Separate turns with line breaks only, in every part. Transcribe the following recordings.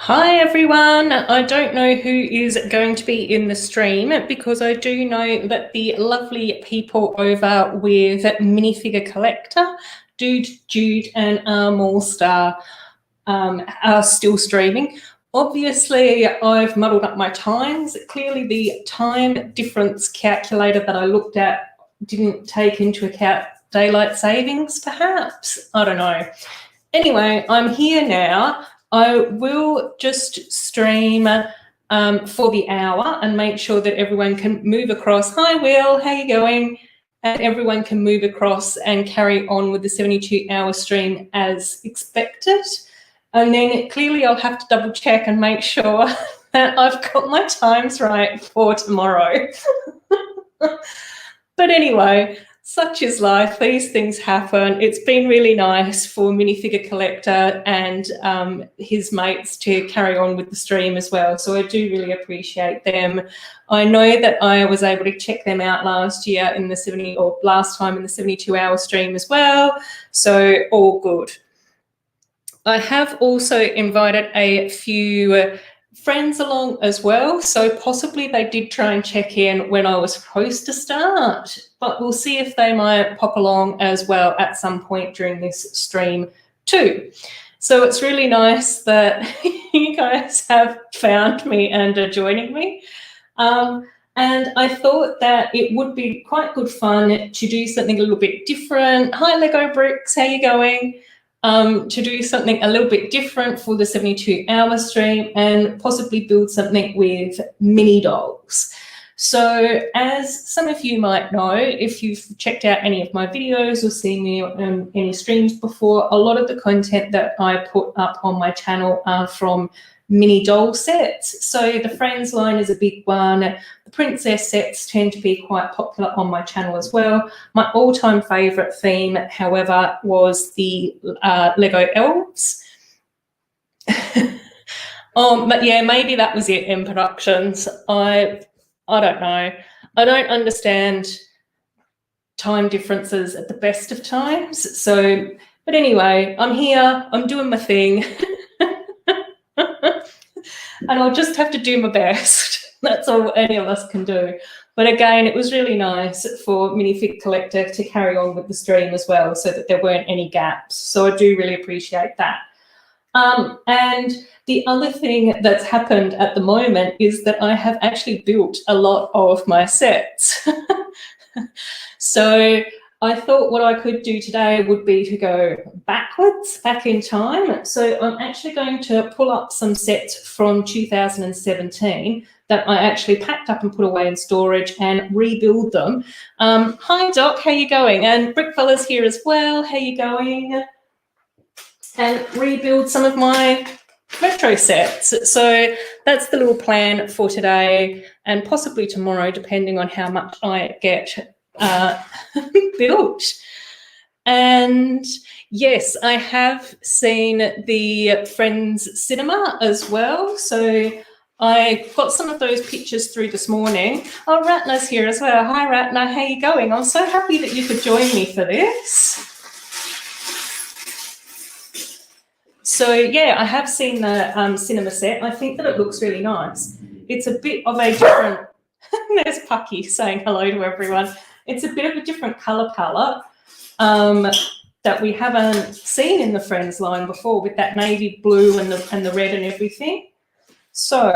Hi everyone, I don't know who is going to be in the stream because I do know that the lovely people over with Minifigure Collector, Dude, Jude and Armall Star are still streaming. Obviously, I've muddled up my times. Clearly the time difference calculator that I looked at didn't take into account daylight savings, perhaps? I don't know. Anyway, I'm here now. I will just stream for the hour and make sure that everyone can move across. Hi, Will, how you going? And everyone can move across and carry on with the 72-hour stream as expected. And then clearly I'll have to double check and make sure that I've got my times right for tomorrow. But anyway, such is life. These things happen. It's been really nice for Minifigure Collector and his mates to carry on with the stream as well. So I do really appreciate them. I know that I was able to check them out last time in the 72-hour stream as well. So all good. I have also invited a few friends along as well, so possibly they did try and check in when I was supposed to start, but we'll see if they might pop along as well at some point during this stream too. So it's really nice that you guys have found me and are joining me. And I thought that it would be quite good fun to do something a little bit different. Hi LEGbrOs, how you going? To do something a little bit different for the 72-hour stream and possibly build something with mini dolls. So as some of you might know, if you've checked out any of my videos or seen me on any streams before, a lot of the content that I put up on my channel are from mini doll sets. So the Friends line is a big one. The Princess sets tend to be quite popular on my channel as well. My all-time favourite theme, however, was the Lego elves. But yeah, maybe that was it, M.productions. I don't know. I don't understand time differences at the best of times. So, but anyway, I'm here. I'm doing my thing. And I'll just have to do my best. That's all any of us can do. But again, it was really nice for Minifig Collector to carry on with the stream as well so that there weren't any gaps. So I do really appreciate that. And the other thing that's happened at the moment is that I have actually built a lot of my sets. So I thought what I could do today would be to go back in time. So I'm actually going to pull up some sets from 2017 that I actually packed up and put away in storage and rebuild them. Hi Doc, how you going? And Brickfella's here as well, how you going? And rebuild some of my retro sets. So that's the little plan for today and possibly tomorrow, depending on how much I get built. And yes, I have seen the Friends cinema as well. So I got some of those pictures through this morning. Oh, Ratna's here as well. Hi Ratna, how you going? I'm so happy that you could join me for this. So yeah, I have seen the cinema set. I think that it looks really nice. It's a bit of a different, there's Pucky saying hello to everyone. It's a bit of a different colour palette that we haven't seen in the Friends line before, with that navy blue and the red and everything. So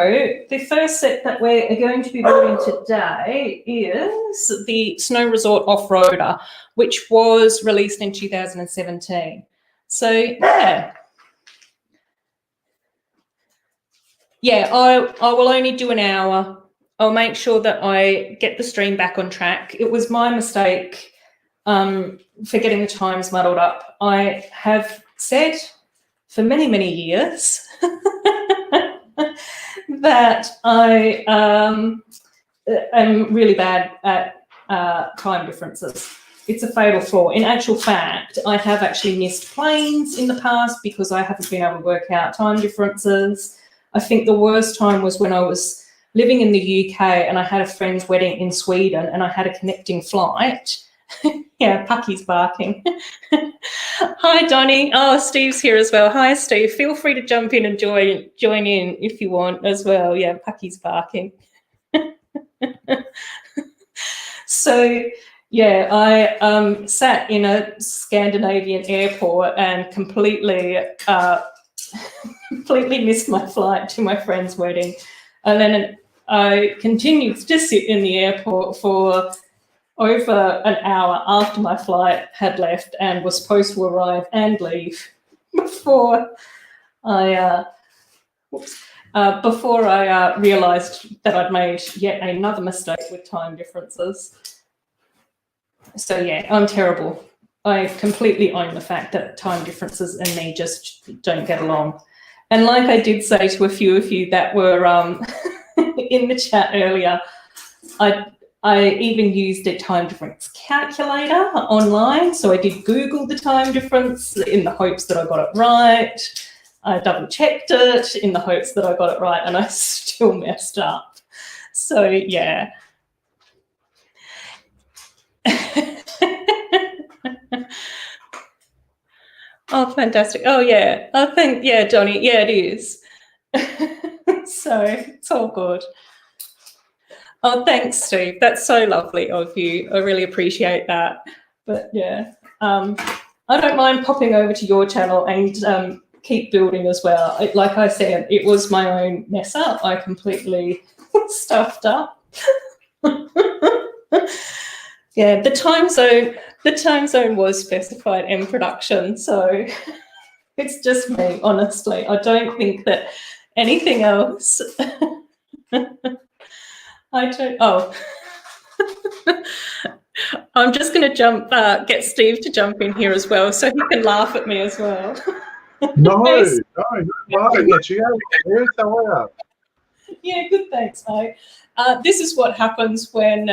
the first set that we're going to be building today is the Snow Resort Off-Roader, which was released in 2017. So yeah. Yeah, I will only do an hour. I'll make sure that I get the stream back on track. It was my mistake for getting the times muddled up. I have said for many, many years that I am really bad at time differences. It's a fatal flaw. In actual fact, I have actually missed planes in the past because I haven't been able to work out time differences. I think the worst time was when I was living in the UK and I had a friend's wedding in Sweden and I had a connecting flight. Yeah, Pucky's barking. Hi, Donnie. Oh, Steve's here as well. Hi, Steve. Feel free to jump in and join in if you want as well. Yeah, Pucky's barking. So, yeah, I sat in a Scandinavian airport and completely missed my flight to my friend's wedding. And then I continued to sit in the airport for over an hour after my flight had left and was supposed to arrive and leave before I realised that I'd made yet another mistake with time differences. So yeah, I'm terrible. I completely own the fact that time differences and me just don't get along. And like I did say to a few of you that were in the chat earlier, I even used a time difference calculator online. So I did Google the time difference in the hopes that I got it right. I double checked it in the hopes that I got it right, and I still messed up. So yeah. Oh, fantastic. Oh yeah, I think, yeah, Johnny, yeah, it is. So it's all good. Oh, thanks, Steve. That's so lovely of you. I really appreciate that. But yeah, I don't mind popping over to your channel and keep building as well. Like I said, it was my own mess up. I completely stuffed up. Yeah, the time zone was specified M.productions, so it's just me, honestly. I don't think that anything else. I don't. Oh, I'm just going to get Steve to jump in here as well, so he can laugh at me as well.
No, laughing at you. How are you?
Yeah, good. Thanks, mate. This is what happens when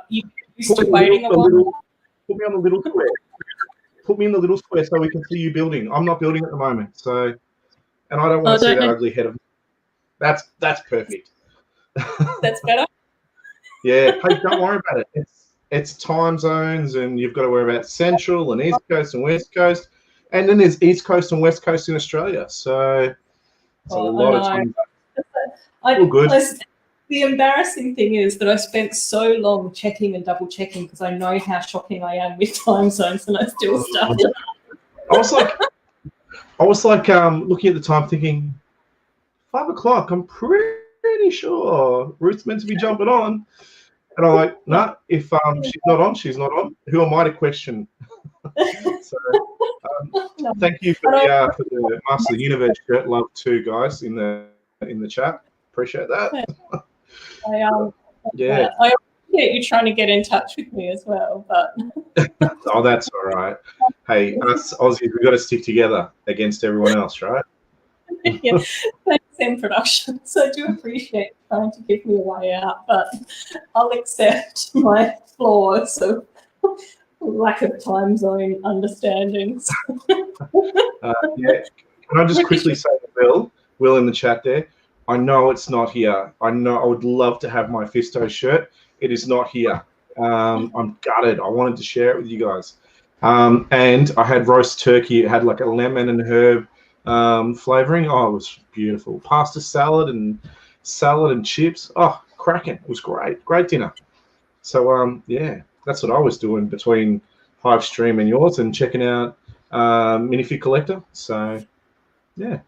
you used to waiting a while.
Put me on the little square. Put me in the little square so we can see you building. I'm not building at the moment, so, and I don't want to see that ugly head of me. That's perfect.
That's better.
Yeah, hey, don't worry about it. It's time zones, and you've got to worry about Central and East Coast and West Coast, and then there's East Coast and West Coast in Australia. So it's a lot of time. All good.
The embarrassing thing is that I spent so long checking and double checking because I know how shocking I am with time zones, and I still stuffed it.
I was like looking at the time, thinking 5 o'clock. I'm pretty sure Ruth's meant to be jumping on, and I'm like, nah. If she's not on, she's not on. Who am I to question? So, thank you for the Master of the Universe shirt. Love too, guys, in the chat. Appreciate that.
Yeah, I appreciate you trying to get in touch with me as well, but
oh, that's all right. Hey, us Aussies, we've got to stick together against everyone else, right?
Yeah, thanks, M.productions. I do appreciate trying to give me a way out, but I'll accept my flaws of lack of time zone understandings.
Yeah, can I just quickly say to Will in the chat there? I know it's not here. I know I would love to have my Fisto shirt. It is not here. I'm gutted. I wanted to share it with you guys. And I had roast turkey. It had like a lemon and herb flavoring. Oh, it was beautiful. Pasta salad and chips. Oh, cracking. It was great. Great dinner. So, yeah, that's what I was doing between Hive Stream and yours and checking out Minifig Collector. So, yeah.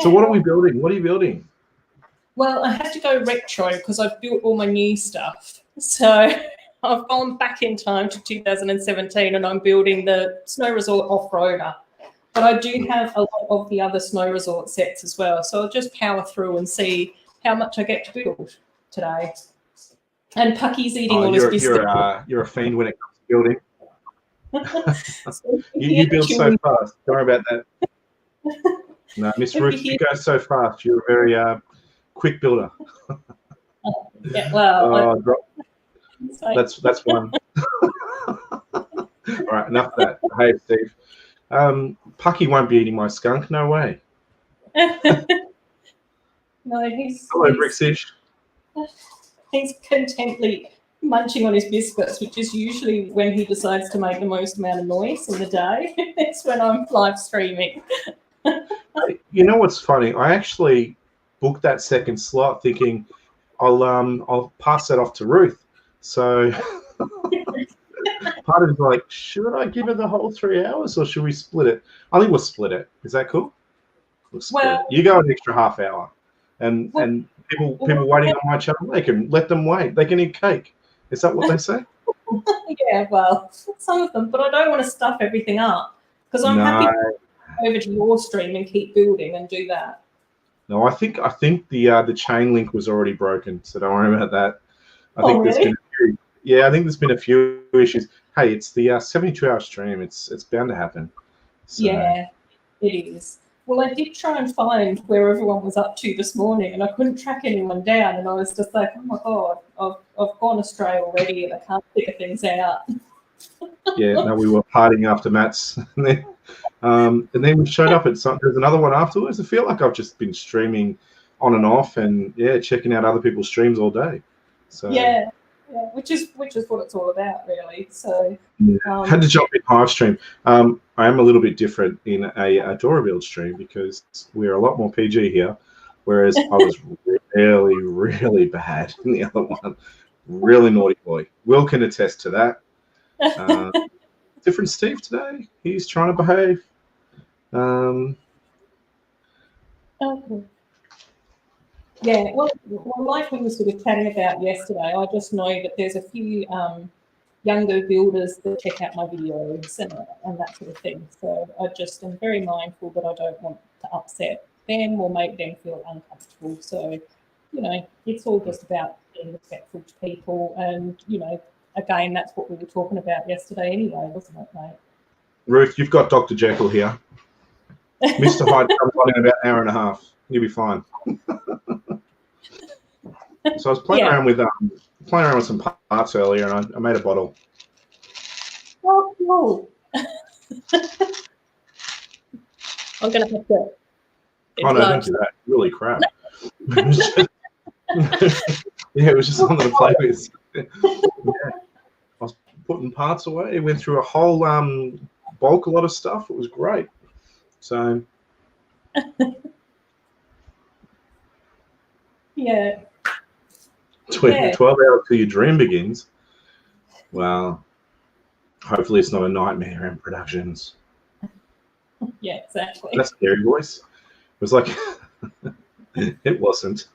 So what are we building? What are you building?
Well, I had to go retro because I've built all my new stuff. So I've gone back in time to 2017 and I'm building the Snow Resort Off-Roader. But I do have a lot of the other Snow Resort sets as well. So I'll just power through and see how much I get to build today. And Pucky's eating all his biscuits.
You're a fiend when it comes to building. you build so fast. Don't worry about that. No, Miss Ruth, you go so fast. You're a very quick builder.
Yeah, well,
that's one. All right, enough of that. Hey, Steve. Pucky won't be eating my skunk. No way.
No, he's
hello, Brixish.
He's contently munching on his biscuits, which is usually when he decides to make the most amount of noise in the day. It's when I'm live streaming.
You know what's funny? I actually booked that second slot thinking I'll pass that off to Ruth. So part of it's like, should I give her the whole 3 hours or should we split it? I think we'll split it. Is that cool? We'll split it. You go an extra half hour, and people waiting on my channel, they can let them wait. They can eat cake. Is that what they say?
Yeah, well, some of them, but I don't want to stuff everything up because I'm happy to go over to your stream and keep building and do that.
No, I think the chain link was already broken, so don't worry about that. I think there's been I think there's been a few issues. Hey, it's the 72-hour stream. It's bound to happen. So. Yeah,
it is. Well, I did try and find where everyone was up to this morning, and I couldn't track anyone down. And I was just like, oh my god, I've gone astray already, and I can't figure things out.
Yeah, no, we were partying after Matt's, and then we showed up at some. There's another one afterwards. I feel like I've just been streaming on and off, and checking out other people's streams all day. So
yeah, which is what it's all about, really. So
had to jump in live stream. I am a little bit different in a Adorabuild stream because we're a lot more PG here, whereas I was really, really bad in the other one. Really naughty boy. Will can attest to that. Different Steve today. He's trying to behave.
Okay. Yeah, well, like we were sort of chatting about yesterday, I just know that there's a few younger builders that check out my videos and that sort of thing. So I just am very mindful that I don't want to upset them or make them feel uncomfortable. So, it's all just about being respectful to people. And, again, that's what we were talking about yesterday anyway, wasn't it, mate?
Ruth, you've got Dr. Jekyll here. Mr. Hyde comes on in about an hour and a half. You'll be fine. So I was playing around with some parts earlier, and I made a bottle.
Oh, cool. I'm going to have to.
Oh no, don't do that. Really crap. It was just something to play with. I was putting parts away. It went through a whole bulk, a lot of stuff. It was great. So.
Yeah.
12 hours till your dream begins. Well, hopefully it's not a nightmare. M.productions.
Yeah, exactly.
That's a scary voice. It was like, it wasn't.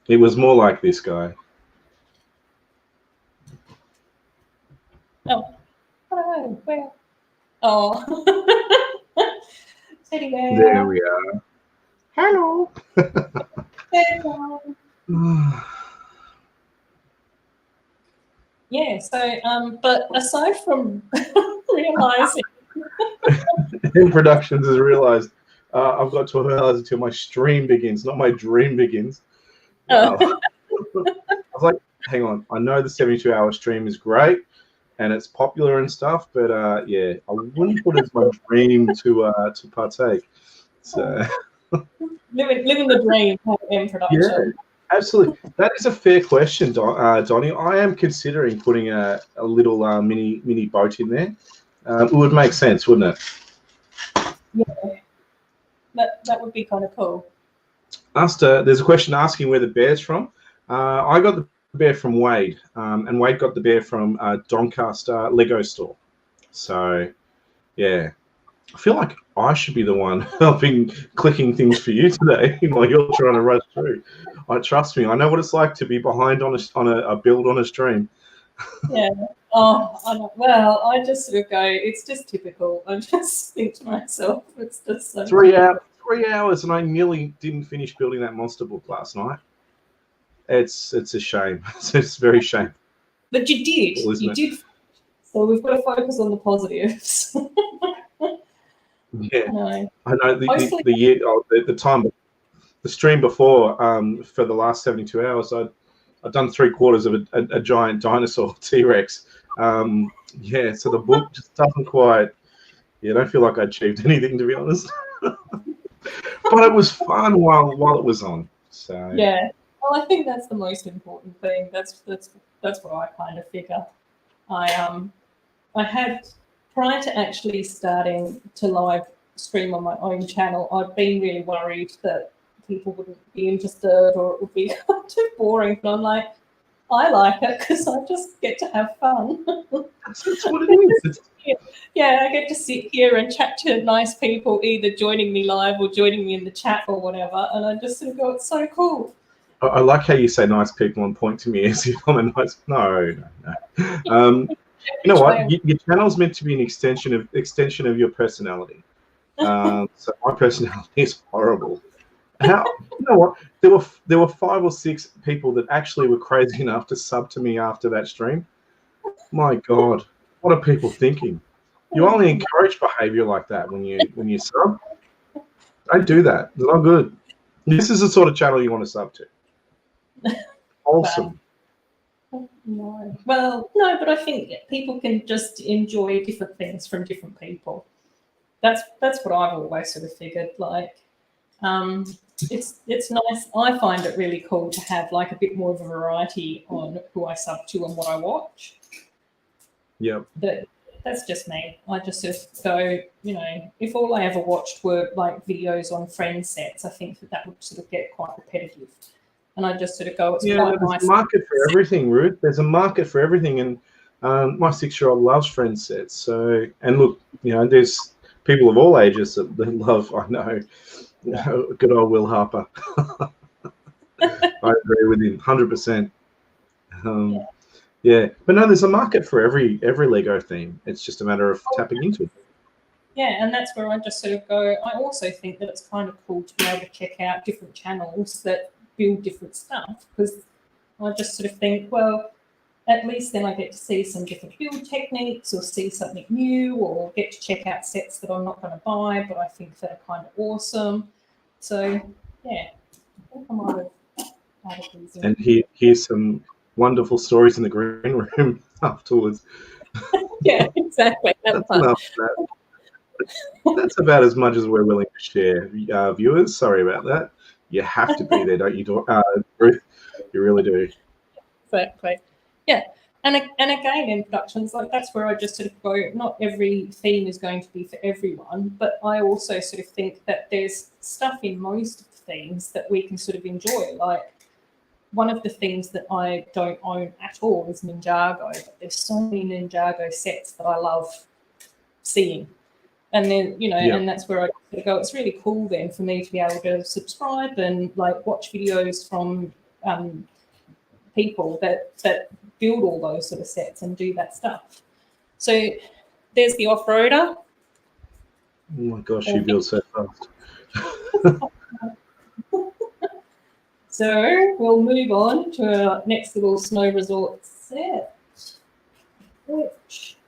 It was more like this guy.
Oh. Oh, where? Oh. Teddy bear.
There we are. Hello.
Yeah, so but aside from realizing
M.productions has realized I've got 12 hours until my stream begins, not my dream begins. Wow. I was like, hang on, I know the 72-hour stream is great and it's popular and stuff, but I wouldn't put it as my dream to partake. So
living the dream, M.production.
Yeah, absolutely. That is a fair question, Donnie. I am considering putting a little mini boat in there. It would make sense, wouldn't it?
Yeah, that would be kind of cool.
There's a question asking where the bear's from. I got the bear from Wade, and Wade got the bear from Doncaster Lego store. So, yeah. I feel like I should be the one helping clicking things for you today while you're trying to rush through. Trust me, I know what it's like to be behind on a build on a stream.
Yeah. Oh, I know. Well, I just sort of go, it's just typical. I just think to myself, it's just so
3 hours, and I nearly didn't finish building that monster book last night. It's a shame. It's very shame.
But you did. You did. So we've got to focus on the positives.
Yeah, I know the stream before for the last 72 hours, I'd done 3/4 of a giant dinosaur T-Rex. So the book just doesn't quite. Yeah, I don't feel like I achieved anything, to be honest. But it was fun while it was on. So
yeah. Well, I think that's the most important thing. That's what I kind of figure. I had, prior to actually starting to live stream on my own channel, I'd been really worried that people wouldn't be interested or it would be too boring. But I'm like, I like it because I just get to have fun.
That's what it is.
Yeah, I get to sit here and chat to nice people, either joining me live or joining me in the chat or whatever. And I just sort of go, it's so cool.
I like how you say nice people and point to me as if I'm a nice. No. You know what? Your channel's meant to be an extension of your personality. So my personality is horrible. You know what? There were 5 or 6 people that actually were crazy enough to sub to me after that stream. My God, what are people thinking? You only encourage behaviour like that when you sub. Don't do that. It's not good. This is the sort of channel you want to sub to. Awesome.
No. Well, no, but I think people can just enjoy different things from different people. That's what I've always sort of figured. Like, it's nice. I find it really cool to have like a bit more of a variety on who I sub to and what I watch.
Yep.
But that's just me. I just sort of go, you know, if all I ever watched were like videos on friend sets, I think that would sort of get quite repetitive. And I just sort of go, it's quite nice.
There's a market for everything, Ruth. There's a market for everything. And my 6-year-old loves friend sets. So, and look, you know, there's people of all ages that love, I know, good old Will Harper. I agree with him 100%. Yeah, but no, there's a market for every Lego theme. It's just a matter of tapping into it.
Yeah, and that's where I just sort of go. I also think that it's kind of cool to be able to check out different channels that build different stuff, because I just sort of think, well, at least then I get to see some different build techniques or see something new or get to check out sets that I'm not going to buy, but I think that are kind of awesome. So, yeah, I think I might have added these in.
And here's some wonderful stories in the green room afterwards.
Yeah, exactly.
That's enough of that. That's about as much as we're willing to share, viewers. Sorry about that. You have to be there, don't you, Ruth? You really do.
Exactly. Yeah. And again, in productions, like that's where I just sort of go, not every theme is going to be for everyone, but I also sort of think that there's stuff in most of the themes that we can sort of enjoy. Like, one of the things that I don't own at all is Ninjago, but there's so many Ninjago sets that I love seeing. And then, you know, and that's where I sort of go, it's really cool then for me to be able to subscribe and like watch videos from people that build all those sort of sets and do that stuff. So there's the off-roader.
Oh my gosh, you build so fast.
So we'll move on to our next little snow resort set.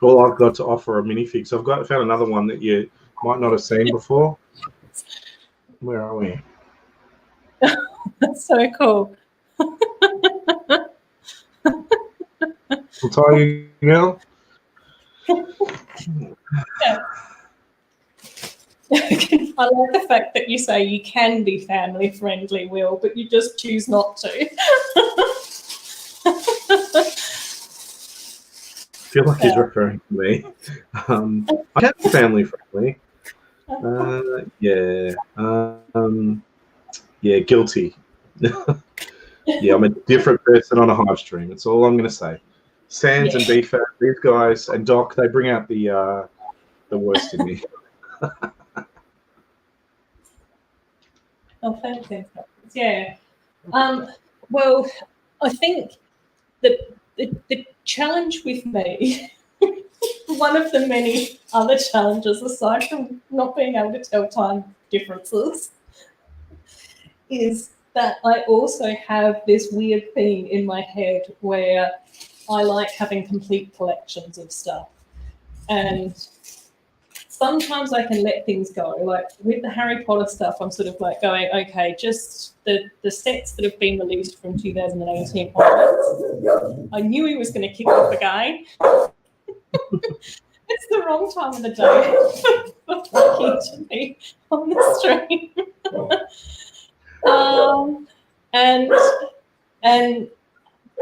Well, I've got to offer a minifig. So I've found another one that you might not have seen before. Where are we?
That's so cool.
We'll tie you now.
Yeah. I like the fact that you say you can be family friendly, Will, but you just choose not to.
I feel like he's referring to me. I can be family friendly. Yeah, guilty. Yeah, I'm a different person on a hive stream. That's all I'm going to say. Sands and BFAT, these guys, and Doc, they bring out the worst in me.
Oh, thanks. Yeah. Well, I think that the challenge with me, one of the many other challenges aside from not being able to tell time differences, is that I also have this weird thing in my head where I like having complete collections of stuff. And sometimes I can let things go. Like with the Harry Potter stuff, I'm sort of like going, okay, just the sets that have been released from 2018 onwards. I knew he was going to kick off again. It's the wrong time of the day for talking to me on the stream. And And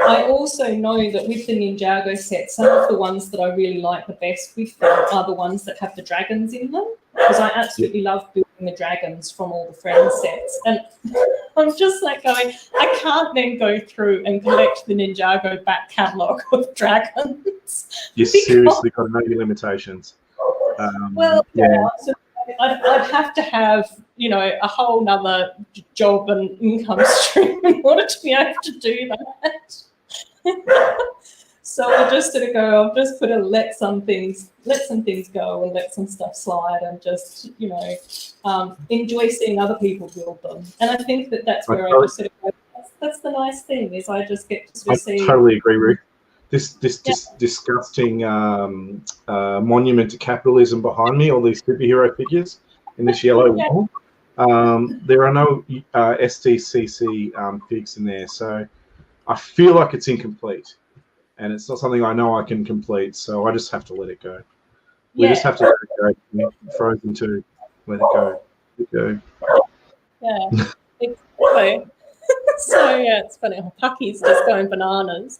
I also know that with the Ninjago set, some of the ones that I really like the best with them are the ones that have the dragons in them, because I absolutely love building the dragons from all the Friends sets. And I'm just like going, I can't then go through and collect the Ninjago back catalogue of dragons.
You seriously got to know your limitations.
Well, yeah. So I'd have to have, you know, a whole nother job and income stream in order to be able to do that. So I just sort of go, I've just got to let some things go and let some stuff slide and just, you know, enjoy seeing other people build them. And I think that that's where I just sort of go, that's the nice thing, is I just get to see.
I totally agree, Ruth. This disgusting monument to capitalism behind me, all these superhero figures in this yellow wall. There are no SDCC figs in there, so I feel like it's incomplete, and it's not something I know I can complete, so I just have to let it go. We just have to let it go. Frozen 2, let it go. Let it go.
Yeah, exactly. So yeah, it's funny. Pucky's just going bananas.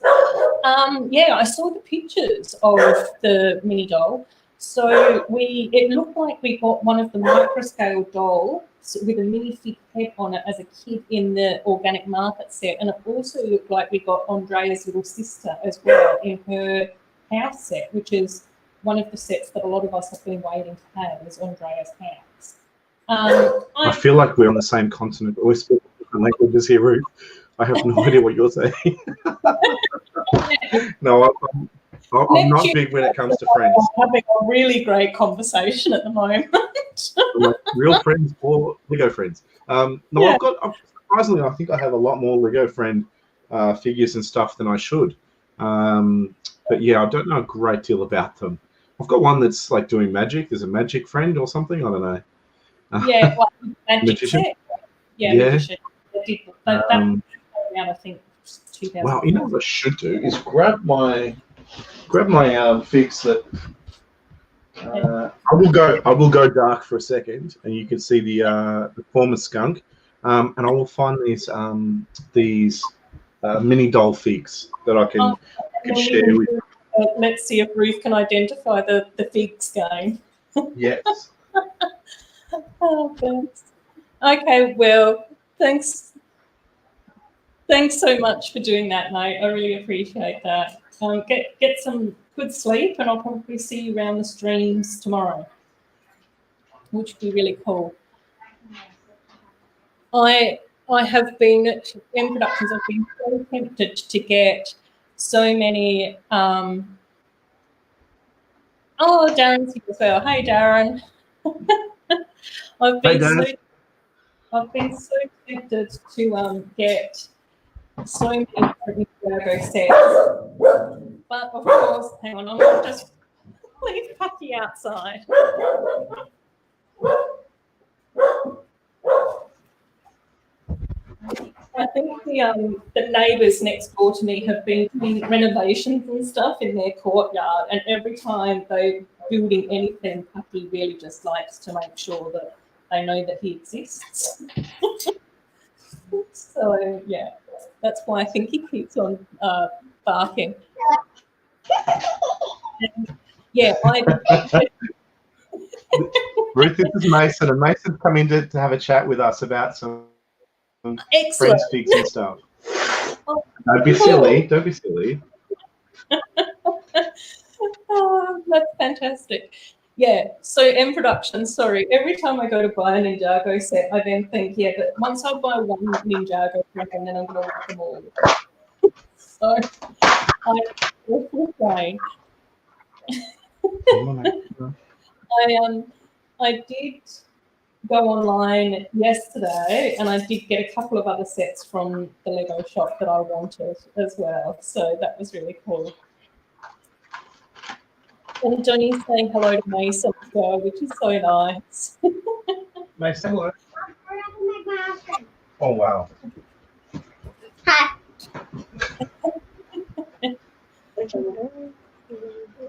Yeah, I saw the pictures of the mini doll. So it looked like we got one of the micro scale dolls with a minifig head on it as a kid in the organic market set, and it also looked like we got Andrea's little sister as well in her house set, which is one of the sets that a lot of us have been waiting to have, is Andrea's house.
I feel like we're on the same continent, but we're speaking different languages here, Ruth. I have no idea what you're saying. No, I'm not big when it comes to friends.
We're having a really great conversation at the moment.
Like real friends or Lego friends. No, yeah. Surprisingly, I think I have a lot more Lego friend figures and stuff than I should. But yeah, I don't know a great deal about them. I've got one that's like doing magic. There's a magic friend or something. I don't know.
Yeah, like magic set. Yeah. Magician. That around, I think, 2000.
Wow, you know what I should do is grab my figs that. I will go dark for a second, and you can see the former skunk, and I will find these mini doll figs that I can share with.
Let's see if Ruth can identify the figs game.
Yes.
Oh, thanks. Okay, well, thanks so much for doing that, mate. I really appreciate that. Get some good sleep, and I'll probably see you around the streams tomorrow, which would be really cool. I have been at M.productions. I've been so tempted to get so many. Oh, Darren's here as well. Hey, Darren. I've been so tempted to get so many different Ninjago sets, but of course, hang on, I'm going to just leave Pucky outside. I think the neighbours next door to me have been doing renovations and stuff in their courtyard, and every time they're building anything, Pucky really just likes to make sure that they know that he exists. So yeah, that's why I think he keeps on barking. And, yeah,
Ruth, this is Mason, and Mason's come in to have a chat with us about some friends figs and stuff.
Oh,
don't be silly. Don't be silly.
Oh, that's fantastic. Yeah, so M.productions, sorry, every time I go to buy a Ninjago set, I then think, yeah, but once I buy one Ninjago and then I'm going to want them all. So I'm awful brain. I did go online yesterday, and I did get a couple of other sets from the Lego shop that I wanted as well. So that was really cool. And Johnny's saying hello to Mason as well, which is so nice.
Mason, hello. Oh, wow.
Hi.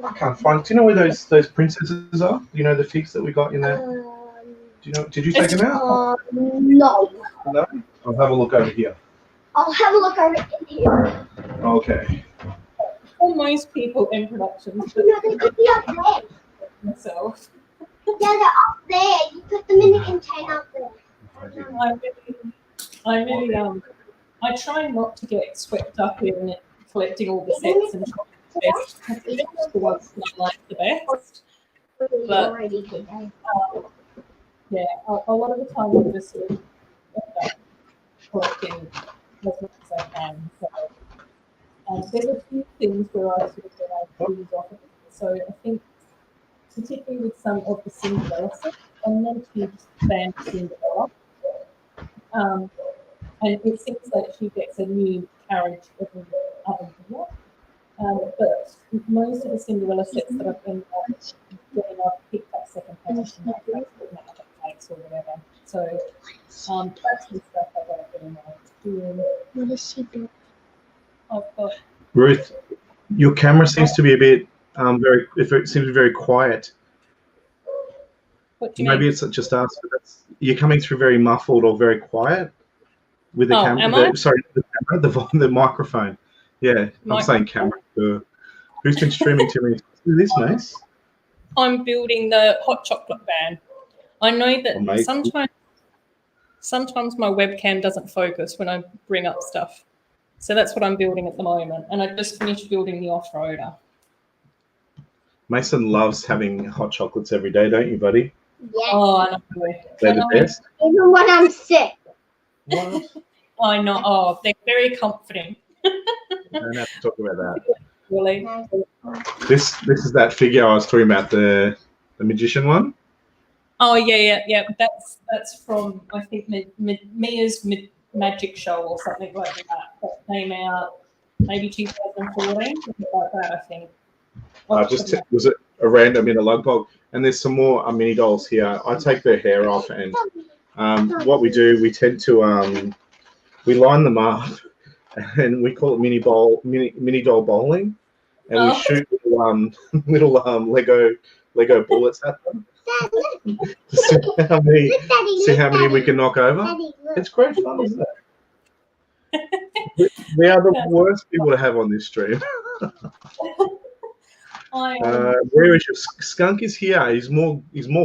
I can't find. Do you know where those princesses are? Do you know the figs that we got in there? Do you know? Did you take them out?
No.
No. I'll have a look over here.
I'll have a look over in here.
Okay.
For most people, M.productions, but
No, they could be up there.
myself,
Yeah, they're up there. You put them in the container up there.
I try not to get swept up in collecting all the sets and trying the best. The ones that I like the best. But yeah, a lot of the time I'm just sort of end up collecting as much as I can. So there's a few things where I sort of get able to use off of it. So I think particularly with some of the Cinderella sets, I'm not a huge fan of Cinderella. And it seems like she gets a new carriage every other year. But most of the Cinderella sets that I've been getting, I've picked up second hand from other place or whatever. So that's the stuff I got getting on.
What is she doing?
I've got
Ruth, your camera seems to be a bit it seems to be very quiet.
what do you
Maybe
mean?
it's just us, but you're coming through very muffled or very quiet with the
Am I?
camera. Sorry, the camera, the microphone. Yeah, I'm saying camera. Who's been streaming to me? Is this nice?
I'm building the hot chocolate van. I know that
Amazing.
sometimes my webcam doesn't focus when I bring up stuff. So that's what I'm building at the moment. And I just finished building the off-roader.
Mason loves having hot chocolates every day, don't you, buddy?
Yeah.
Oh, I know.
They're the best.
Even when I'm sick.
What?
I know. Oh, they're very comforting.
Don't have to talk about that.
Really.
This is that figure I was talking about, the magician one.
Oh yeah. That's from I think Mia's magic show or something like that. That came out maybe 2014, something like that. I think.
Was it a random in a lug bog? And there's some more mini dolls here. I take their hair off, and what we do, we tend to we line them up, and we call it mini doll bowling, and we shoot little Lego bullets at them to see how many we can knock over. It's great fun, isn't it? We are the worst people to have on this stream. Where is your skunk? Is here. He's more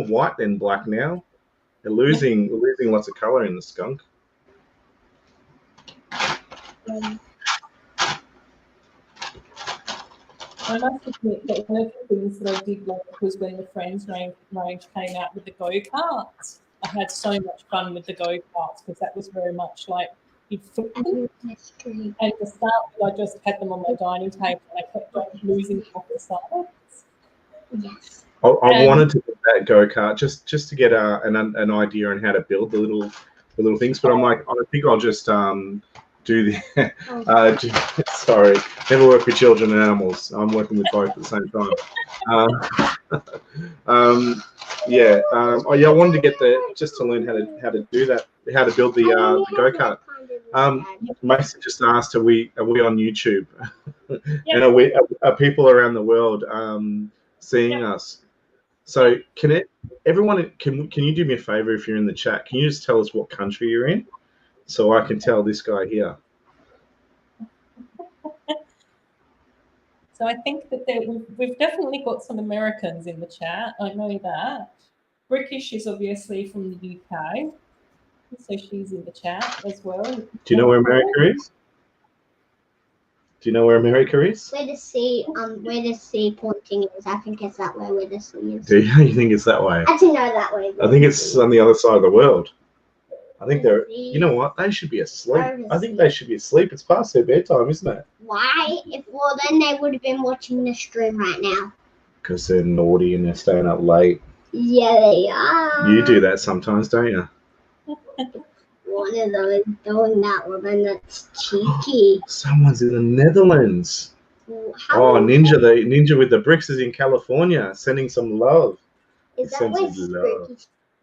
white than black now. We're losing lots of color in the skunk.
I must admit that one of the things that I did like was when the Friends range came out with the go-karts. I had so much fun with the go-karts because that was very much like you'd flip them. And to start with, I just had them on my dining table and I kept losing them off the sides.
Yes.
I wanted to get that go-kart just to get an idea on how to build the little things, but I'm like, I think I'll just do the sorry, never work with children and animals. I'm working with both at the same time. I wanted to get just to learn how to do that, how to build the go-kart. Mason just asked, are we on YouTube? And are people around the world seeing us? So can you do me a favor if you're in the chat? Can you just tell us what country you're in, so I can tell this guy here?
So I think that we've definitely got some Americans in the chat. I know that. British is obviously from the UK, so she's in the chat as well.
Do you know where America is? Do you know where America is?
Where the sea pointing is. I think it's that way where the sea is.
Do you think it's that way?
I do know that way.
I think it's on the other side of the world. I think they're. You know what? They should be asleep. I think they should be asleep. It's past their bedtime, isn't it?
Why? Well, then they would have been watching the stream right now.
Because they're naughty and they're staying up late.
Yeah, they are.
You do that sometimes, don't you?
One of them is doing that. Well, then that's cheeky.
Someone's in the Netherlands. Ninja with the bricks is in California, sending some love.
Is that where spooky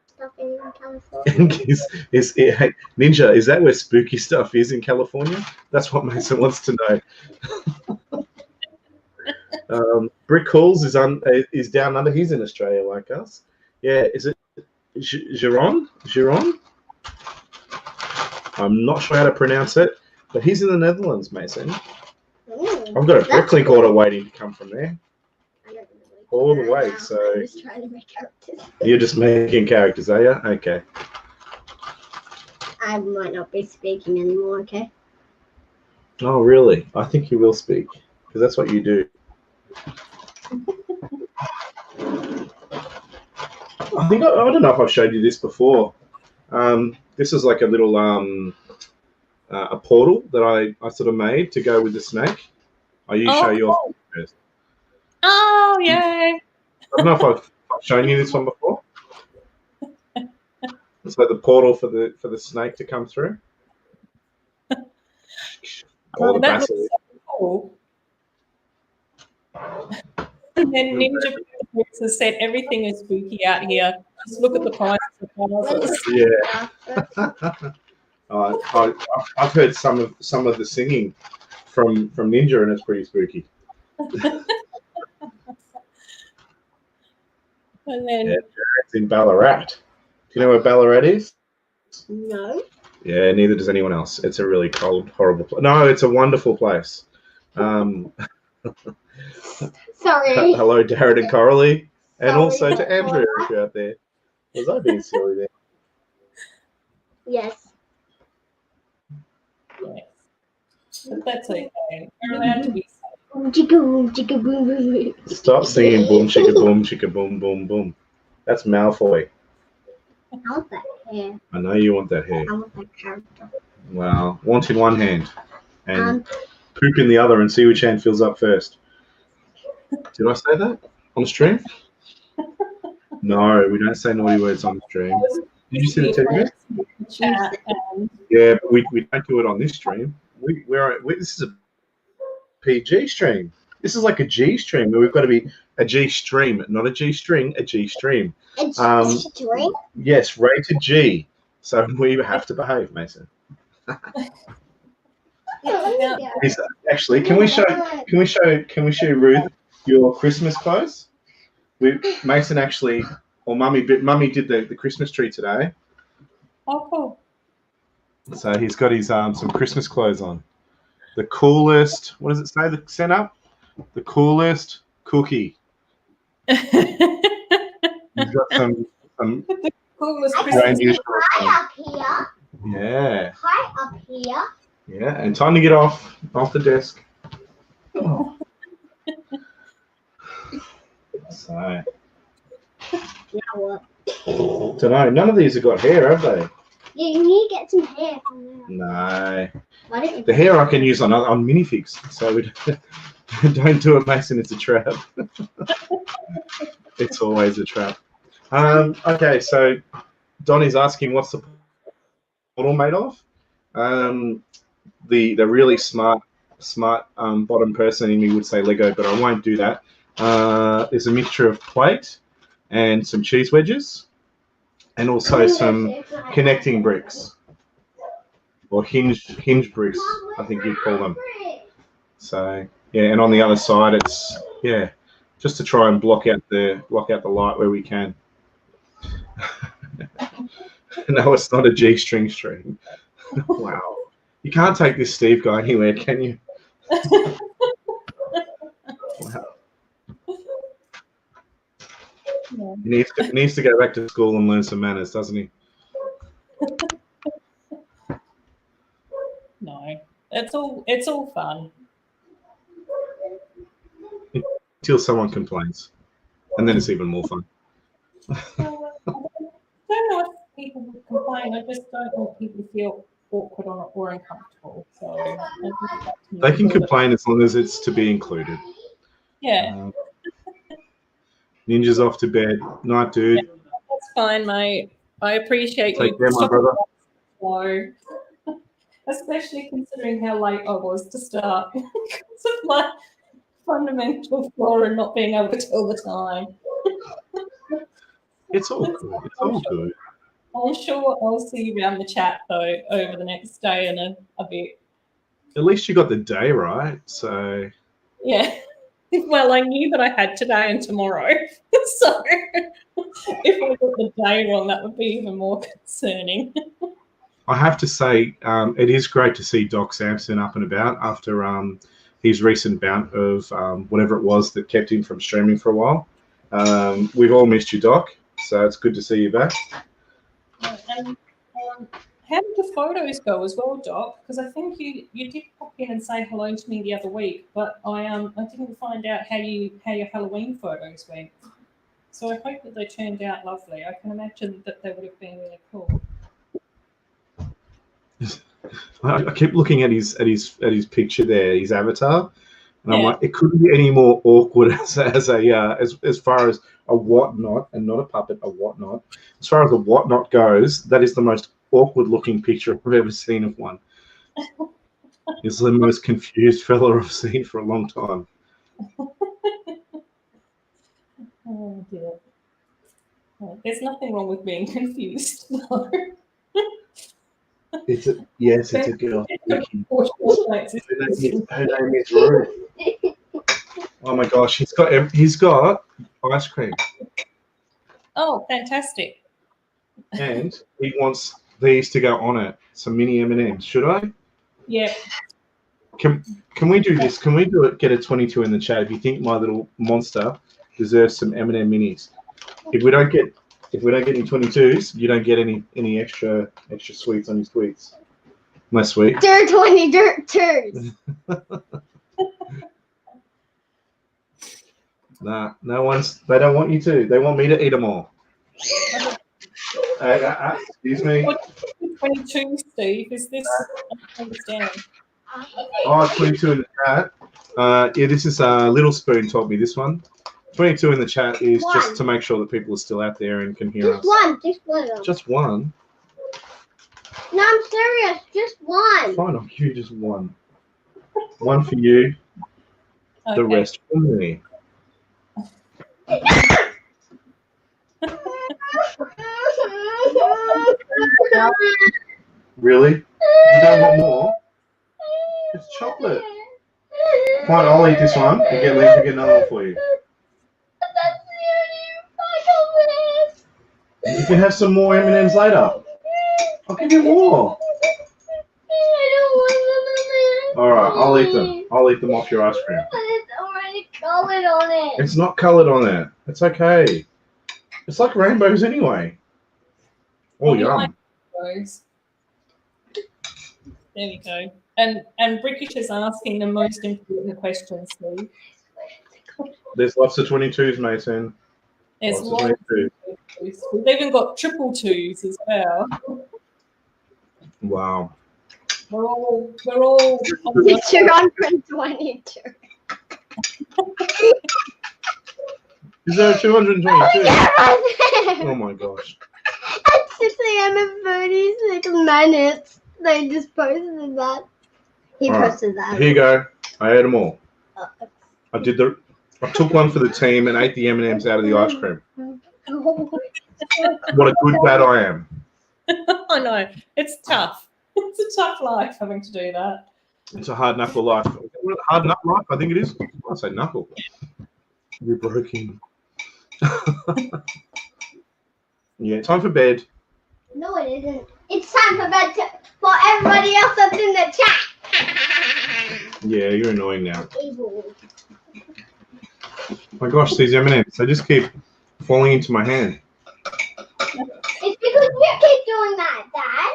stuff is in California?
Ninja, is that where spooky stuff is in California? That's what Mason wants to know. Brick Calls is down under. He's in Australia like us. Yeah, is it Giron? I'm not sure how to pronounce it. But he's in the Netherlands, Mason.
Mm,
I've got a
that's
Bricklink
cool.
order waiting to come from there.
I don't really
All the
care
way,
now.
so-
I'm just trying to make characters.
You're just making characters, are you? Okay.
I might not be speaking anymore, okay?
Oh, really? I think you will speak, because that's what you do. I don't know if I've showed you this before. This is like a little a portal that I sort of made to go with the snake. You
Oh,
show your
cool.
first.
Oh, yay.
I don't know if I've shown you this one before. So the portal for the snake to come through. Or the
That looks
basilisk.
so cool. And then Ninja Bricks has said everything is spooky out here. Just look at the prices of houses.
Yeah. I've heard some of the singing from Ninja, and it's pretty spooky.
And then
It's in Ballarat. Do you know where Ballarat is?
No.
Yeah, neither does anyone else. It's a really cold, horrible place. No, it's a wonderful place.
Sorry.
Hello, Darren and Coralie, and
Sorry,
also to
Dr.
Andrew if you're out there. Was I being silly there?
Yes.
yes. But that's okay. You're allowed to be safe.
Chicka boom, chicka boom, boom, boom.
Stop singing boom, chicka boom, boom, boom. That's Malfoy.
I want that hair.
I know you want that hair.
I want that character.
Well, want in one hand and poop in the other and see which hand fills up first. Did I say that on stream? No, we don't say naughty words on stream. Did you see the TV?
Chat and
Yeah, but we don't do it on this stream. This is a PG stream. This is like a G stream where we've got to be a G stream, not a G string, a G stream.
It's string.
Yes, rated G. So we have to behave, Mason. Actually, can we show Ruth your Christmas clothes? Mason actually, or Mummy did the Christmas tree today.
oh cool.
So he's got his some Christmas clothes on. The coolest, what does it say? The center? The coolest cookie. He's got some
Coolest
I
Christmas.
can see
unusual
high up here.
Yeah.
High up here.
Yeah, and time to get off the desk. So,
Now what?
don't know. None of these have got hair, have they?
Yeah, you need to get some hair from there.
No.
Why don't you?
The hair I can use on minifigs. So we don't do it, Mason. It's a trap. It's always a trap. Okay, so Donnie's asking what's the portal made of? The really smart bottom person in me would say Lego, but I won't do that. There's a mixture of plate and some cheese wedges, and also some connecting bricks or hinge bricks, I think you'd call them. So yeah, and on the other side, it's just to try and block out the light where we can. No, it's not a G-string stream. Wow, you can't take this Steve guy anywhere, can you? Wow.
Yeah.
He needs to go back to school and learn some manners, doesn't he?
No, it's all fun.
Until someone complains, and then it's even more fun.
I don't know if people would complain. I just don't want people to feel awkward or uncomfortable. So
They can complain as long as it's to be included.
Yeah.
Ninja's off to bed. Night, dude.
Yeah, that's fine, mate. I appreciate
Take
you.
care, my brother.
Slow. Especially considering how late I was to start because of my fundamental flaw in not being able to tell the time.
It's all good. It's all good.
I'm sure I'll see you around the chat though over the next day and a bit.
At least you got the day right. So
Yeah. Well, I knew that I had today and tomorrow. So if I got the day wrong, that would be even more concerning.
I have to say, it is great to see Doc Sampson up and about after his recent bout of whatever it was that kept him from streaming for a while. We've all missed you, Doc, so it's good to see you back.
And how did the photos go as well, Doc? Because I think you did pop in and say hello to me the other week, but I didn't find out how your Halloween photos went. So I hope that they turned out lovely. I can imagine that they would have been really cool.
I kept looking at his picture there, his avatar, and
Yeah.
I'm like, it couldn't be any more awkward as far as a whatnot, and not a puppet, a whatnot. As far as a whatnot goes, that is the most awkward looking picture I've ever seen of one. He's the most confused fella I've seen for a long time.
Oh dear. There's nothing wrong with being confused. No.
It's a girl.
Her
Her name is Ruth. Oh my gosh, he's got ice cream.
Oh, fantastic.
And he wants these to go on it. Some mini M&Ms. Should I?
Yeah.
Can we do this? Can we do it? Get a 22 in the chat if you think my little monster deserves some M&M minis. If we don't get any 22s, you don't get any extra sweets on your tweets. My sweet.
Dirt 20 dirt twos.
Nah, no one's. They don't want you to. They want me to eat them all. Excuse me.
What 22, Steve? Is this? I don't understand.
Oh, 22 in the chat. Yeah, this is Little Spoon taught me this one. 22 in the chat is just to make sure that people are still out there and can hear us.
Just one.
Just one?
No, I'm serious. Just one.
Fine, I'll give you just one. One for you,
Okay.
the rest for me. Really? You don't want more? It's chocolate. Fine, I'll eat this one and get another one for you. You can have some more M&Ms later. I'll give you more. All right, I'll eat them. I'll eat them off your ice cream.
But it's already colored on it.
It's not coloured on it. It's okay. It's like rainbows anyway. Oh, yum.
Those. There we go. And Brickish is asking the most important question, Steve.
There's lots of 22s, Mason.
There's
Lots of
lots
22s.
of twos. We've even got triple twos as well.
Wow.
We're all
It's 222.
Is there a 222?
Oh
Oh my gosh.
At 6 a.m. and 36 minutes, they just posted that. He
All right.
posted that.
Here you go. I ate them all. I took one for the team and ate the M&Ms out of the ice cream. What a good dad I am.
I know. It's tough. It's a tough life having to do that.
It's a hard knuckle life. Hard knuckle life, I think it is. I say knuckle. You're broken. Yeah, time for bed.
No, it isn't. It's time for bed for everybody else that's in the chat.
Yeah, you're annoying now.
Evil.
My gosh, these M&Ms, they just keep falling into my hand.
It's because you keep doing that, Dad.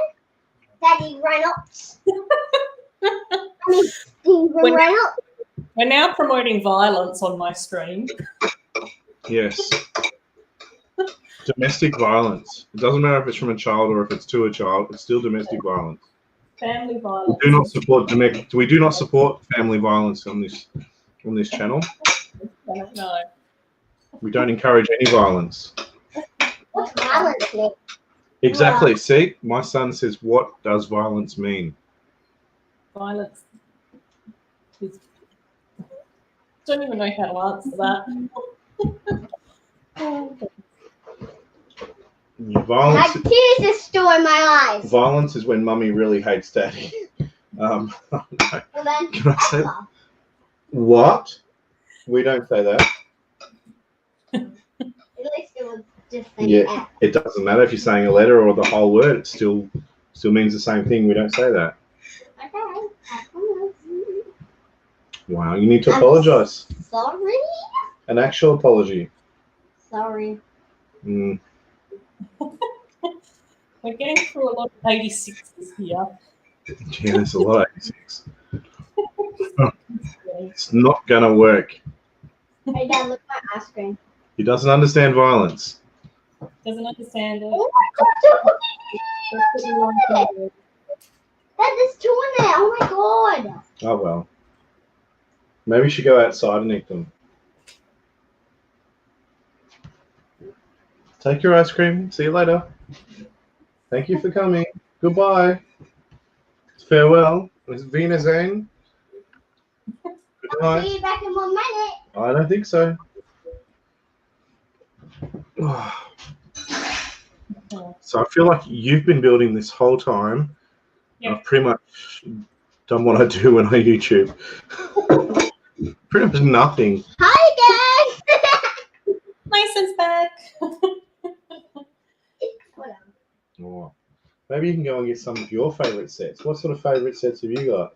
Daddy Reynolds. I mean, Steve Reynolds.
We're now promoting violence on my stream.
Yes. Domestic violence. It doesn't matter if it's from a child or if it's to a child. It's still domestic violence.
Family violence.
We do not support family violence on this channel.
No.
We don't encourage any violence.
What's violence mean?
Exactly. See, my son says, "What does violence mean?"
Violence is... Don't even know how to answer that.
Violence.
My tears are still in my eyes.
Violence is when mummy really hates daddy.
Well then,
Can I say what? We don't say that.
at least it was just saying
Yeah, it doesn't matter if you're saying a letter or the whole word. It's still Still means the same thing. We don't say that.
Okay, I promise.
Wow, you need to apologise.
Sorry.
An actual apology.
Sorry.
Mm.
We're getting through a lot of 86s here.
Yeah, there's a lot of 86. It's not going to work.
Hey, Dad, look at my ice cream.
He doesn't understand violence.
Doesn't understand it.
Oh my God, Dad, there's 2 in there. Oh my God.
Oh, well. Maybe you should go outside and eat them. Take your ice cream. See you later. Thank you for coming. Goodbye. Farewell. Vina Zane. Good
I'll
night.
see you back in 1 minute.
I don't think so. So I feel like you've been building this whole time.
Yeah.
I've pretty much done what I do when I YouTube. Pretty much nothing.
Hi, guys.
Mason's back.
Whatever.
Oh, maybe you can go and get some of your favourite sets. What sort of favourite sets have you got?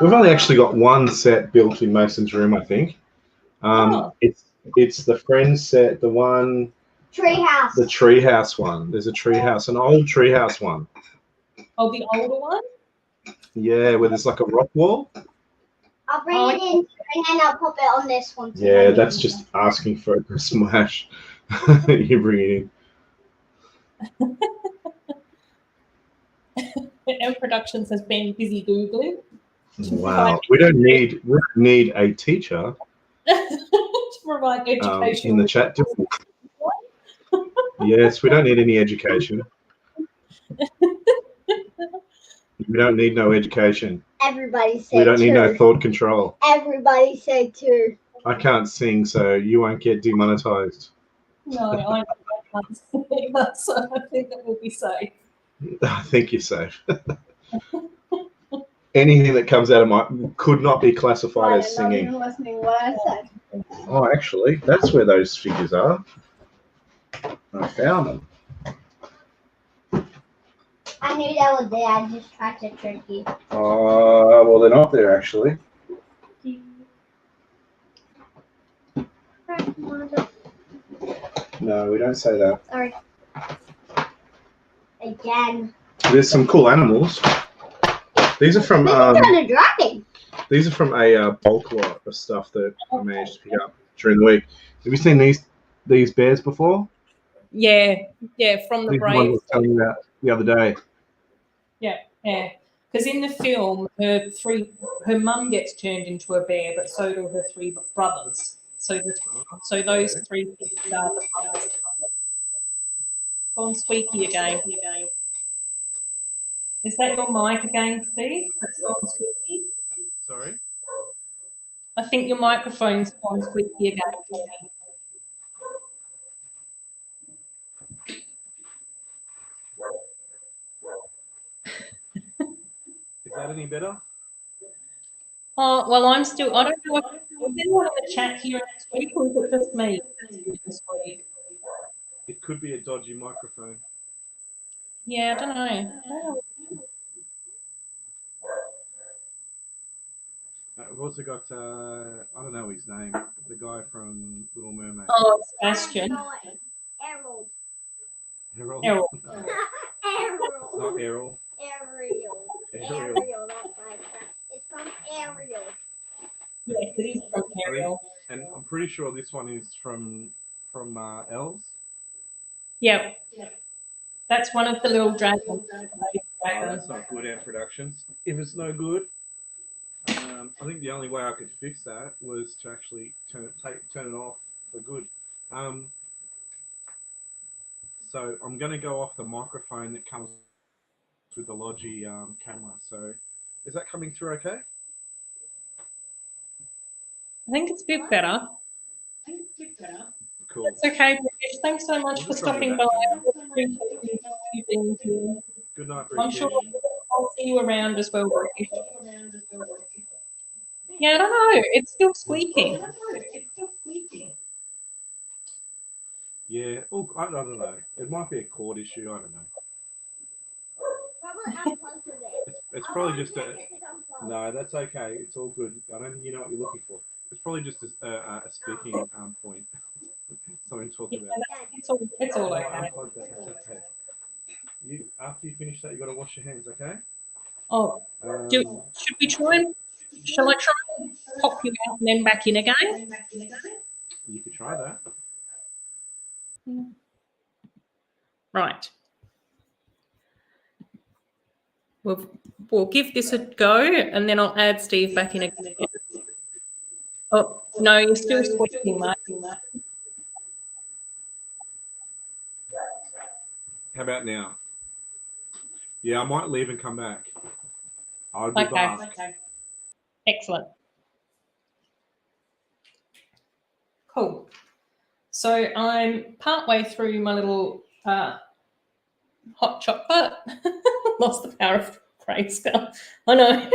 We've only actually got one set built in Mason's room, I think. It's the Friends set, the one...
Treehouse.
The treehouse one. There's a treehouse, an old treehouse one.
Oh, the older one?
Yeah, where there's like a rock wall.
I'll bring it in and then I'll pop it on this one too.
Yeah, that's just asking for a smash. You bring it in. Wow, we don't need a teacher
to provide education
in the chat. Yes, we don't need any education. We don't need no education.
Everybody said
We don't need no
two.
thought control.
Everybody said 2.
I can't sing, so you won't get demonetized.
No, I can't see either, so I think that will be safe.
I think you're safe. Anything that comes out of my could not be classified as singing.
You're not even listening to what I said.
Oh, actually, that's where those figures are. I found them.
I knew that was there. I just tried to trick you.
Well, they're not there, actually. No, we don't say that.
Sorry. Again.
There's some cool animals. These are from these are from a bulk lot of stuff that I managed to pick up during the week. Have you seen these bears before?
Yeah, from the
These
Brave.
ones I was telling you about the other day.
Yeah. Because in the film, her mum gets turned into a bear, but so do her 3 brothers. So those 3 kids are the brothers. Gone squeaky again. Is that your mic again, Steve? That's gone squeaky.
Sorry?
I think your microphone's gone squeaky again.
Is that any better?
Oh, well, I don't know if anyone in the chat here next week, or is it just me this week?
It could be a dodgy microphone.
Yeah, I don't know.
We've also got, I don't know his name, the guy from Little Mermaid.
Oh, Sebastian.
Errol.
Errol?
Errol.
It's not Errol.
Ariel.
Ariel.
That's like that. It's from Ariel.
Yes, it is from Ariel.
And I'm pretty sure this one is from Els.
Yep. That's one of the little dragons.
That's not good, M.productions. If it's no good, I think the only way I could fix that was to actually turn it off for good. So I'm going to go off the microphone that comes with the Logi camera. So is that coming through okay?
I think it's a bit better.
Cool.
It's okay, British. Thanks so much for stopping by.
Good night, British.
I'm sure I'll see you around as well, British. Yeah, I don't know. It's still squeaking.
Yeah. Oh, I don't know. It might be a cord issue. I don't know. It's probably just a. No, that's okay. It's all good. I don't think you know what you're looking for. It's probably just a speaking point. Something to talk about.
It's all
No,
okay.
unplug that. It's okay. After you finish that, you got to wash your hands, okay?
Oh, should we try and? Shall I try and pop you out and then back in again?
You could try that.
Right. We'll give this a go, and then I'll add Steve back in again. Oh no, you're still squeaking, mate.
How about now? Yeah, I might leave and come back. I'll be back.
Okay. Excellent. Cool. So I'm partway through my little hot chocolate. Lost the power of grayscale. I know.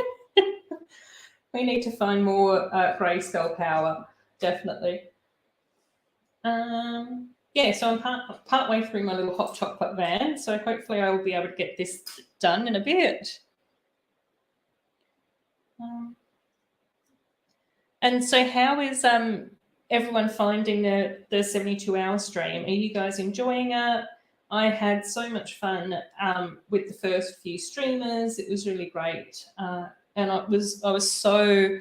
We need to find more grayscale power, definitely. Yeah, so I'm partway through my little hot chocolate van, so hopefully I will be able to get this done in a bit. And so how is everyone finding the 72-hour stream? Are you guys enjoying it? I had so much fun with the first few streamers. It was really great. And I was so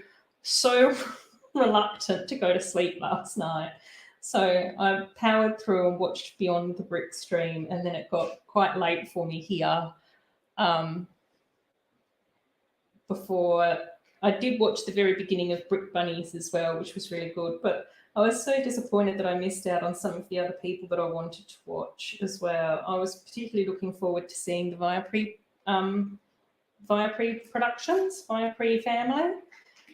reluctant to go to sleep last night. So I powered through and watched Beyond the Brick stream, and then it got quite late for me here. Before I did watch the very beginning of Brick Bunnies as well, which was really good. But I was so disappointed that I missed out on some of the other people that I wanted to watch as well. I was particularly looking forward to seeing the M.productions, family.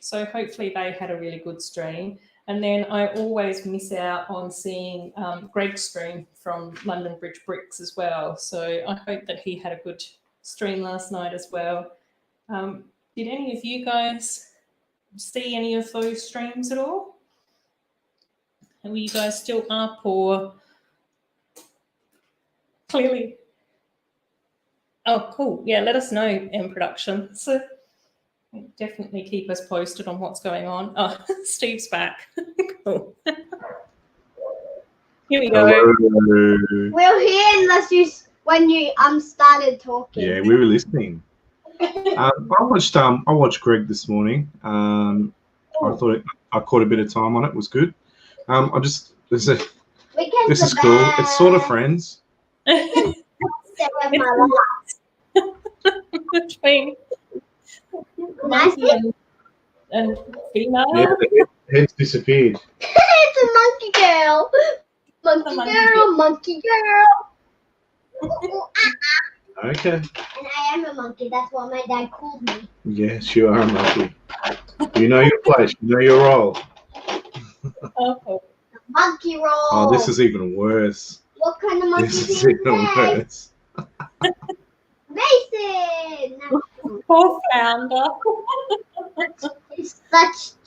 So hopefully they had a really good stream. And then I always miss out on seeing Greg's stream from London Bridge Bricks as well. So I hope that he had a good stream last night as well. Did any of you guys see any of those streams at all? Were you guys still up or clearly? Oh, cool. Yeah, let us know, M.productions. Definitely keep us posted on what's going on. Oh, Steve's back. Cool. Here we go.
Hello.
We're here unless when you started talking.
Yeah, we were listening. I watched Greg this morning. I thought I caught a bit of time on it. It was good. This is cool. It's sort of Friends.
Between monkey and female.
Yeah, the head's disappeared.
It's a monkey girl. Monkey girl.
Okay.
And I am a monkey. That's what my dad called me.
Yes, you are a monkey. You know your place. You know your role.
Oh. Monkey roll.
Oh, this is even worse.
What kind of monkey
This is even worse.
Mason.
Poor founder.
It's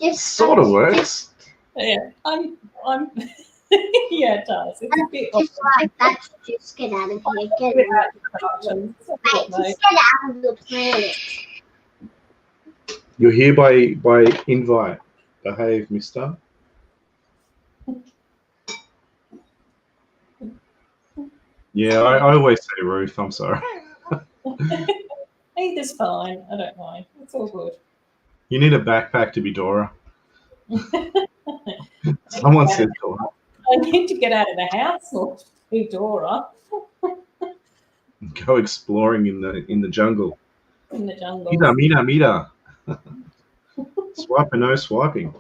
just
Sort of works.
Yeah, I'm. Yeah, it does. It's a bit
just like that. Just get out of here. Get out of the planet.
You're here by invite. Behave, mister. Yeah, I always say Ruth. I'm sorry.
Either's fine. I don't mind. It's all good.
You need a backpack to be Dora. Someone said Dora.
I need to get out of the house or be Dora.
Go exploring in the jungle.
In the jungle.
Mira. Swipe and no swiping.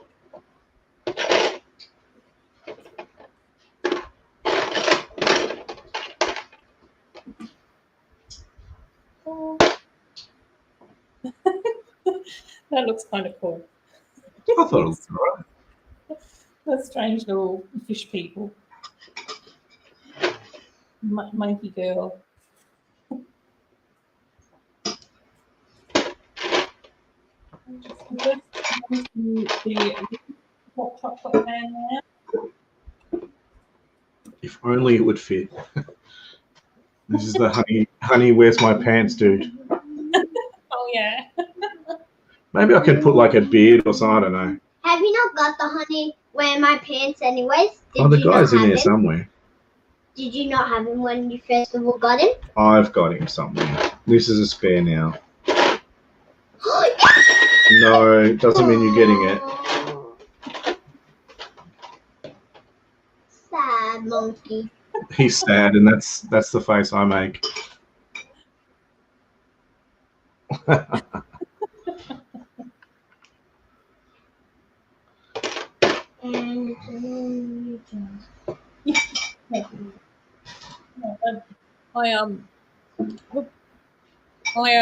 That looks kind of cool.
I thought it was all right.
Those strange little fish people. Monkey girl. The hot chocolate pan now.
If only it would fit. This is the honey, where's my pants, dude?
yeah.
Maybe I could put like a beard or something. I don't know.
Have you not got the honey wear my pants anyways?
Oh, the
you not
guy's in
have
there
him?
somewhere.
Did you not have him when you first of all got him?
I've got him somewhere. This is a spare now. No, doesn't mean you're getting it.
Sad monkey.
He's sad, and that's the face I make.
And
I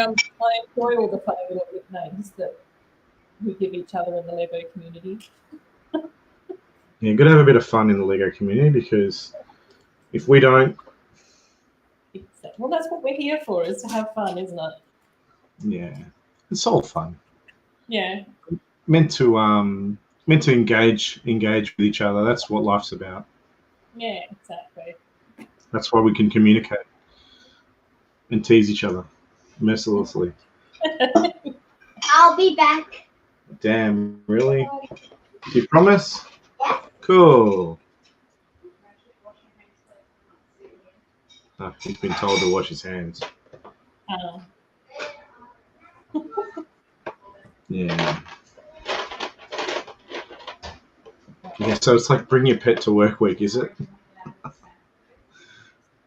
enjoy all the funny little nicknames that we give each other in the Lego community.
Yeah, you've got to have a bit of fun in the Lego community, because if we don't,
Well, that's what we're here for, is to have fun, isn't it?
yeah, it's all fun.
Yeah.
Meant to engage with each other. That's what life's about.
Yeah, exactly.
That's why we can communicate and tease each other mercilessly.
I'll be back.
Damn, really? Do you promise?
Yes.
Cool. Oh, he's been told to wash his hands. Yeah. Yeah, so it's like bring your pet to work week, is it?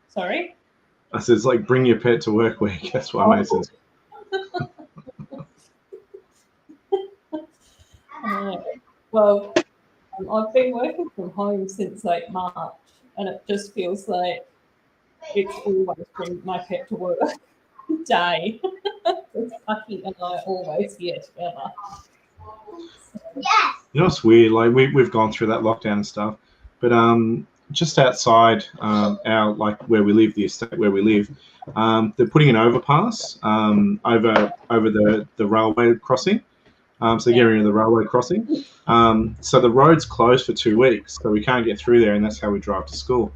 Sorry?
I said it's like bring your pet to work week. That's why Mason's.
Well, I've been working from home since like March, and it just feels like it's always bring my pet to work day. It's Lucky and I always here together.
Yes.
You know what's weird? Like we've gone through that lockdown and stuff, but just outside our like where we live, the estate where we live, they're putting an overpass over the railway crossing. So they're getting rid of the railway crossing. So the road's closed for 2 weeks, so we can't get through there, and that's how we drive to school.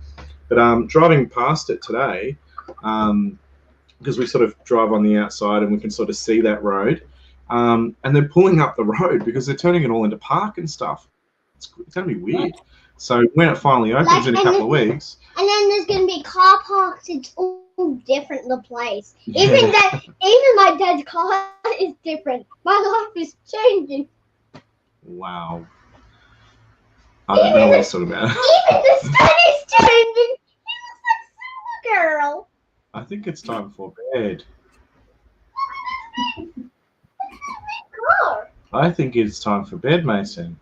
But driving past it today, because we sort of drive on the outside and we can sort of see that road, and they're pulling up the road because they're turning it all into park and stuff. It's going to be weird. So when it finally opens in a couple of weeks,
and then there's going to be car parks. It's all different, the place.
Yeah.
Even my dad's car is different. My life is changing.
wow. I don't know what you're talking about.
Even the sun is changing. He looks like Supergirl.
I think it's time for bed.
Car.
I think it's time for bed, Mason.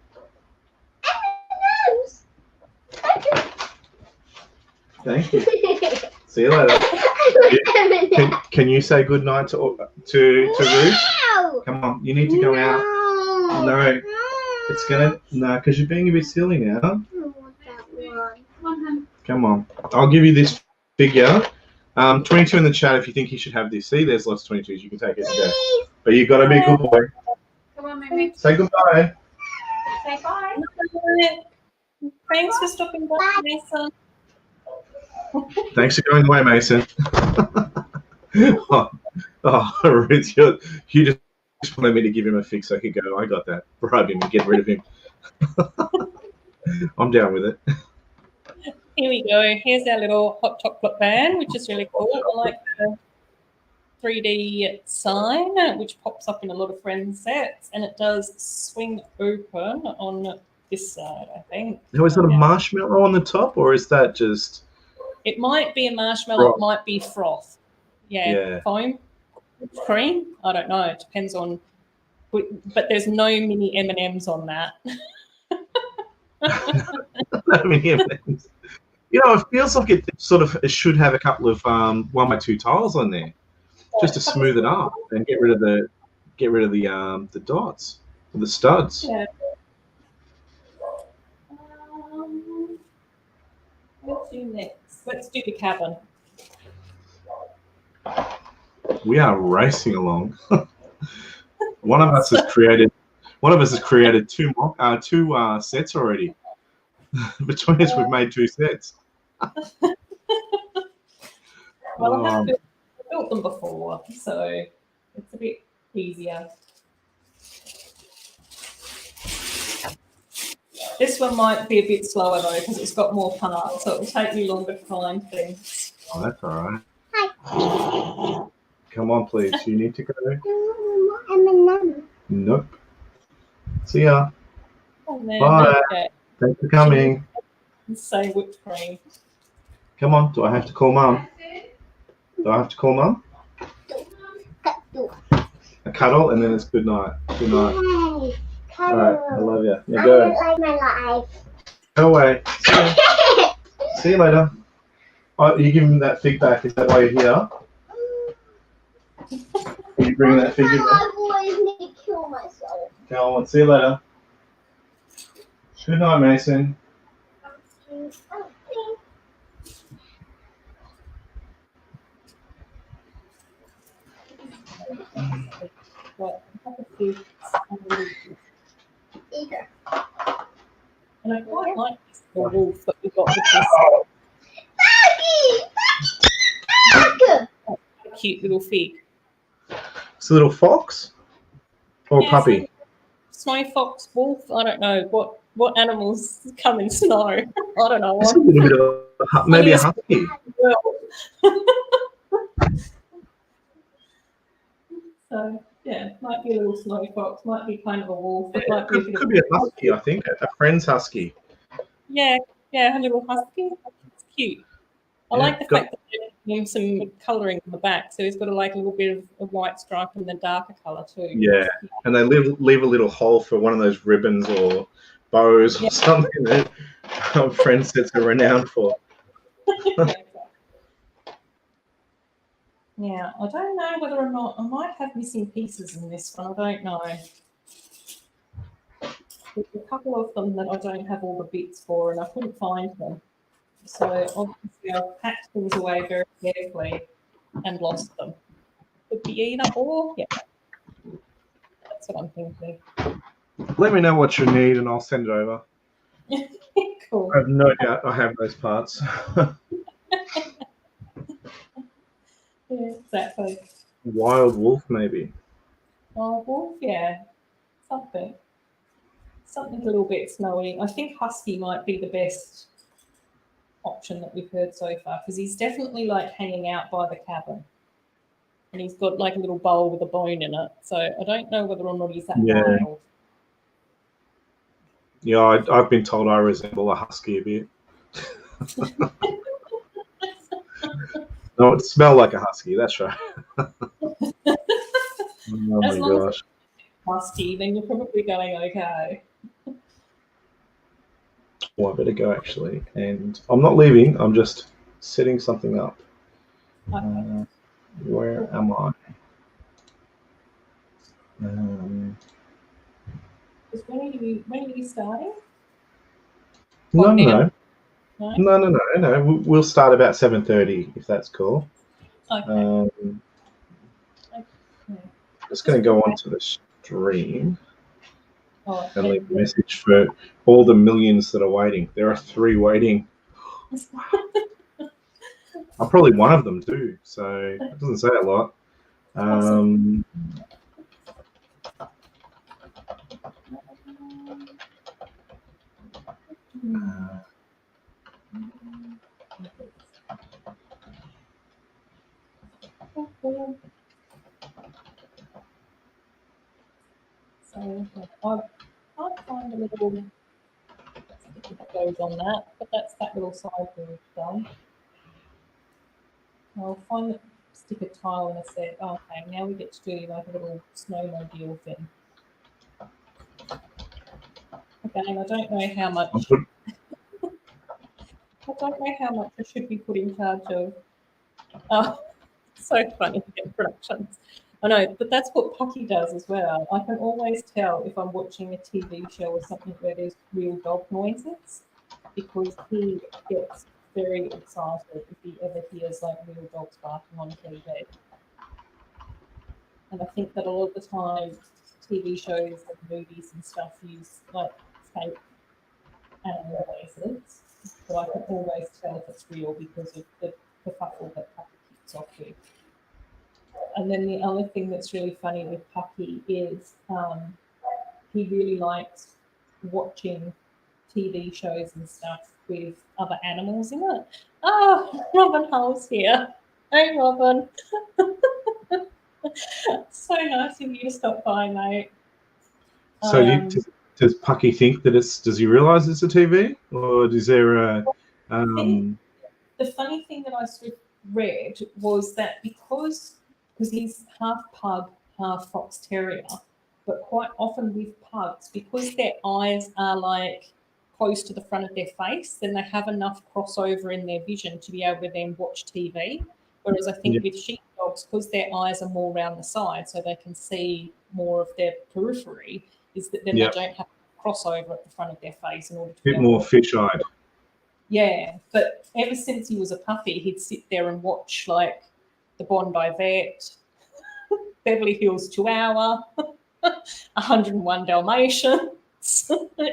Thank you. See you later. Can you say good night to Ruth?
No.
Come on, you need to go out. No, it's gonna because you're being a bit silly now.
I don't want that one.
Come on, I'll give you this figure. 22 in the chat if you think you should have this. See, there's lots of 22s. You can take it and go. But you've got to be a good boy.
Come on, Mimi.
Say goodbye.
Say bye.
Thanks for stopping by, Mason.
Thanks for going away, Mason. Ruth, you just wanted me to give him a fix so I could go. I got that. Bribe him and get rid of him. I'm down with it.
Here we go. Here's our little hot chocolate van, which is really cool. I like the 3D sign, which pops up in a lot of friends sets, and it does swing open on this side, I think.
Now, is that a marshmallow on the top, or is that just...
It might be a marshmallow,
Froth.
it might be froth. Yeah, foam, cream. I don't know. It depends on. But there's no mini M&Ms on that.
No mini M&Ms. You know, it feels like it should have a couple of 1x2 tiles on there, just to smooth it up and get rid of the dots, or the studs.
Yeah. Let's do next. Let's do the cabin.
We are racing along. One of us has created two sets already. Between us, we've made 2 sets.
Well, I have built them before, so it's a bit easier. This one might be a bit slower though because it's got more parts, so it'll take me longer to find things.
Oh, that's all right. Come on, please. You need to go. Nope. See ya.
And then,
Bye.
okay,
Thanks for coming.
say whipped cream.
Come on. Do I have to call Mum? Do I have to call Mum? A cuddle, and then it's good night. Good night. All right. I love you. Now
I
go.
don't like my life.
Go away. See you later. Oh, you giving that fig back? Is that why you're here? Are you bringing that fig back?
I always need to kill myself.
Go on. See you later. Good night, Mason.
Got a couple of figs and a leaf.
Either.
And I quite like this little wolf that we got with this cute little fig.
It's a little fox or
Yeah,
puppy.
Snow fox, wolf, I don't know. What animals come in snow? I don't know.
It's a little bit of maybe a husky.
So yeah, might be a little snow fox, might be kind of a wolf. It might be a bit
Could be a husky, I think. A friend's husky.
Yeah, a little husky. It's cute. I like the fact that they give him some colouring on the back, so he's got a little bit of a white stripe and then darker colour too.
Yeah, and they leave a little hole for one of those ribbons or bows or something that friend sets are renowned for.
Yeah, I don't know whether or not I might have missing pieces in this one. I don't know. There's a couple of them that I don't have all the bits for, and I couldn't find them. So obviously I've packed things away very carefully and lost them. Could be either or. Yeah, that's what I'm thinking.
Let me know what you need, and I'll send it over.
Cool.
I have no doubt I have those parts.
Yeah, exactly.
Wild wolf, maybe.
Oh, wolf, yeah. Something a little bit snowy. I think husky might be the best option that we've heard so far because he's definitely like hanging out by the cabin. And he's got like a little bowl with a bone in it. So I don't know whether or not he's that wild.
Yeah, I've been told I resemble a husky a bit. No, it smells like a husky, that's right. Oh my gosh.
Husky, then you're probably going okay.
Well, I better go actually. And I'm not leaving, I'm just setting something up.
Okay.
Where am I?
When are you starting?
No. We'll start about 7:30 if that's cool.
Okay.
Just going to go onto the stream
Oh,
and leave a message for all the millions that are waiting. There are 3 waiting. I'm probably one of them too, so it doesn't say a lot.
So I can't find a little sticker that goes on that, but that's that little side we've done. I'll find the sticker tile in a sec. Oh, okay, now we get to do like a little snowmobile thing. Again, I don't know how much. I don't know how much I should be put in charge of. Oh, so funny, M.productions. I know, but that's what Pucky does as well. I can always tell if I'm watching a TV show or something where there's real dog noises because he gets very excited if he ever hears like real dogs barking on TV. And I think that a lot of the time TV shows and movies and stuff use like fake animal noises, but I can always tell if it's real because of the kerfuffle that Pucky kicks off with. And then the other thing that's really funny with Puppy is he really likes watching TV shows and stuff with other animals in it. Oh, Robin Hull's here. Hey, Robin. So nice of you to stop by, mate.
So does Pucky think that does he realise it's a TV? Or is there a...
The funny thing that I sort of read was that because he's half pug, half fox terrier, but quite often with pugs, because their eyes are like close to the front of their face, then they have enough crossover in their vision to be able to then watch TV. Whereas I think with sheepdogs, because their eyes are more around the side, so they can see more of their periphery, is that then they don't have crossover at the front of their face in order to
a bit more fish-eyed.
Yeah, but ever since he was a puppy, he'd sit there and watch like the Bondi Vet, Beverly Hills Chihuahua, 101 Dalmatians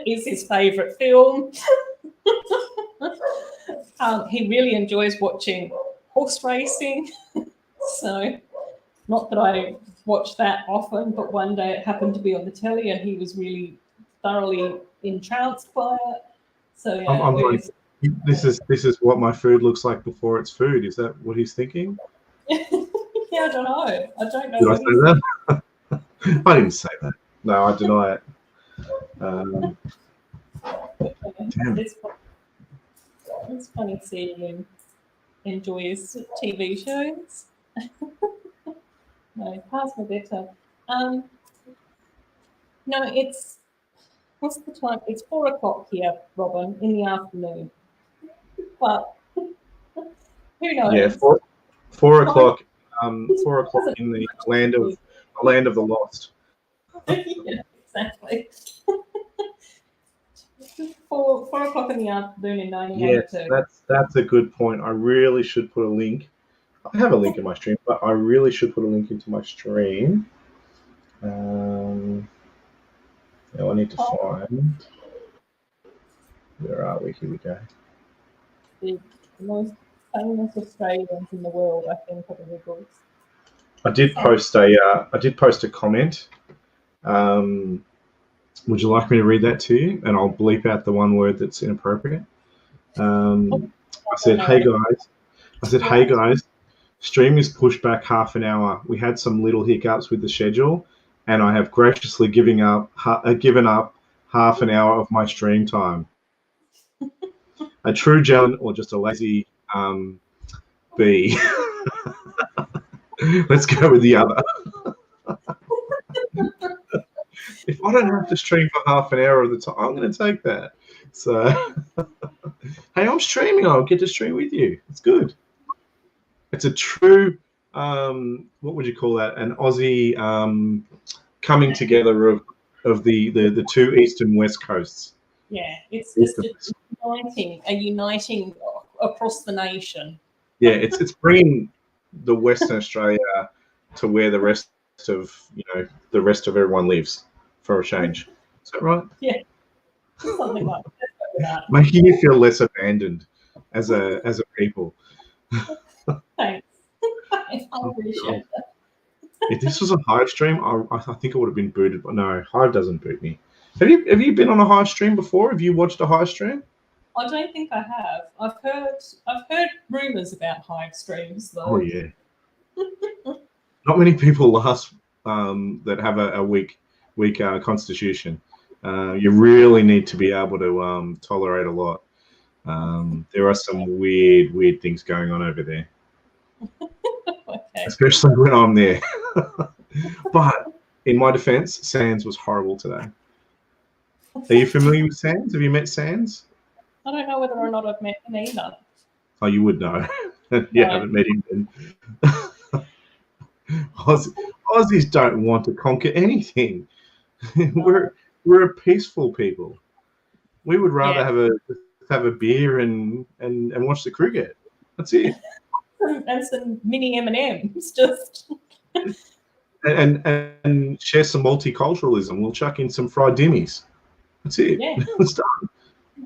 is his favourite film. He really enjoys watching horse racing. So, not that I watch that often, but one day it happened to be on the telly and he was really thoroughly entranced by it. So yeah,
I'm like, this is what my food looks like before it's food. Is that what he's thinking?
Yeah, I don't know. I don't know.
Did I say that? I didn't say that. No, I deny it. Damn.
It's funny seeing him enjoy his TV shows. No, pass my better. No, it's what's the time? It's 4 o'clock here, Robin, in the afternoon. But who knows?
Yeah, 4 o'clock. 4 o'clock in the land of the lost.
Yeah, exactly. 4 o'clock in the afternoon in 1982.
Yes, that's a good point. I really should put a link. I have a link in my stream, but I really should put a link into my stream. Now I need to find. Where are we? Here we go.
The most famous Australians in the world, I think, are the LEGbrOs.
I did post a comment. Would you like me to read that to you? And I'll bleep out the one word that's inappropriate. I said, hey guys, stream is pushed back half an hour. We had some little hiccups with the schedule, and I have graciously given up half an hour of my stream time. A true gentleman or just a lazy bee? Let's go with the other. If I don't have to stream for half an hour of the time, I'm going to take that. So, hey, I'm streaming. I'll get to stream with you. It's good. It's a true, what would you call that? An Aussie coming together of the two east and west coasts.
Yeah, it's just a uniting across the nation.
Yeah, it's bringing the Western Australia to where the rest of everyone lives for a change. Is that right?
Yeah, something like that.
Making you feel less abandoned as a people.
Thanks. I appreciate that.
If this was a Hive stream, I think I would have been booted, but no, Hive doesn't boot me. Have you been on a Hive stream before? Have you watched a Hive stream?
I don't think I have. I've heard rumours about Hive streams though.
Oh yeah. Not many people last that have a weak constitution. You really need to be able to tolerate a lot. There are some weird things going on over there.
Okay.
Especially when I'm there. But in my defense, Sans was horrible today. Are you familiar with Sans? Have you met Sans?
I don't know whether or not I've met him either.
Oh, you would know. You haven't met him then. Aussies don't want to conquer anything. We're a peaceful people. We would rather have a beer and watch the cricket. That's it.
And some mini M&Ms, just.
and share some multiculturalism. We'll chuck in some fried dimmies. That's it.
Yeah.
It's done.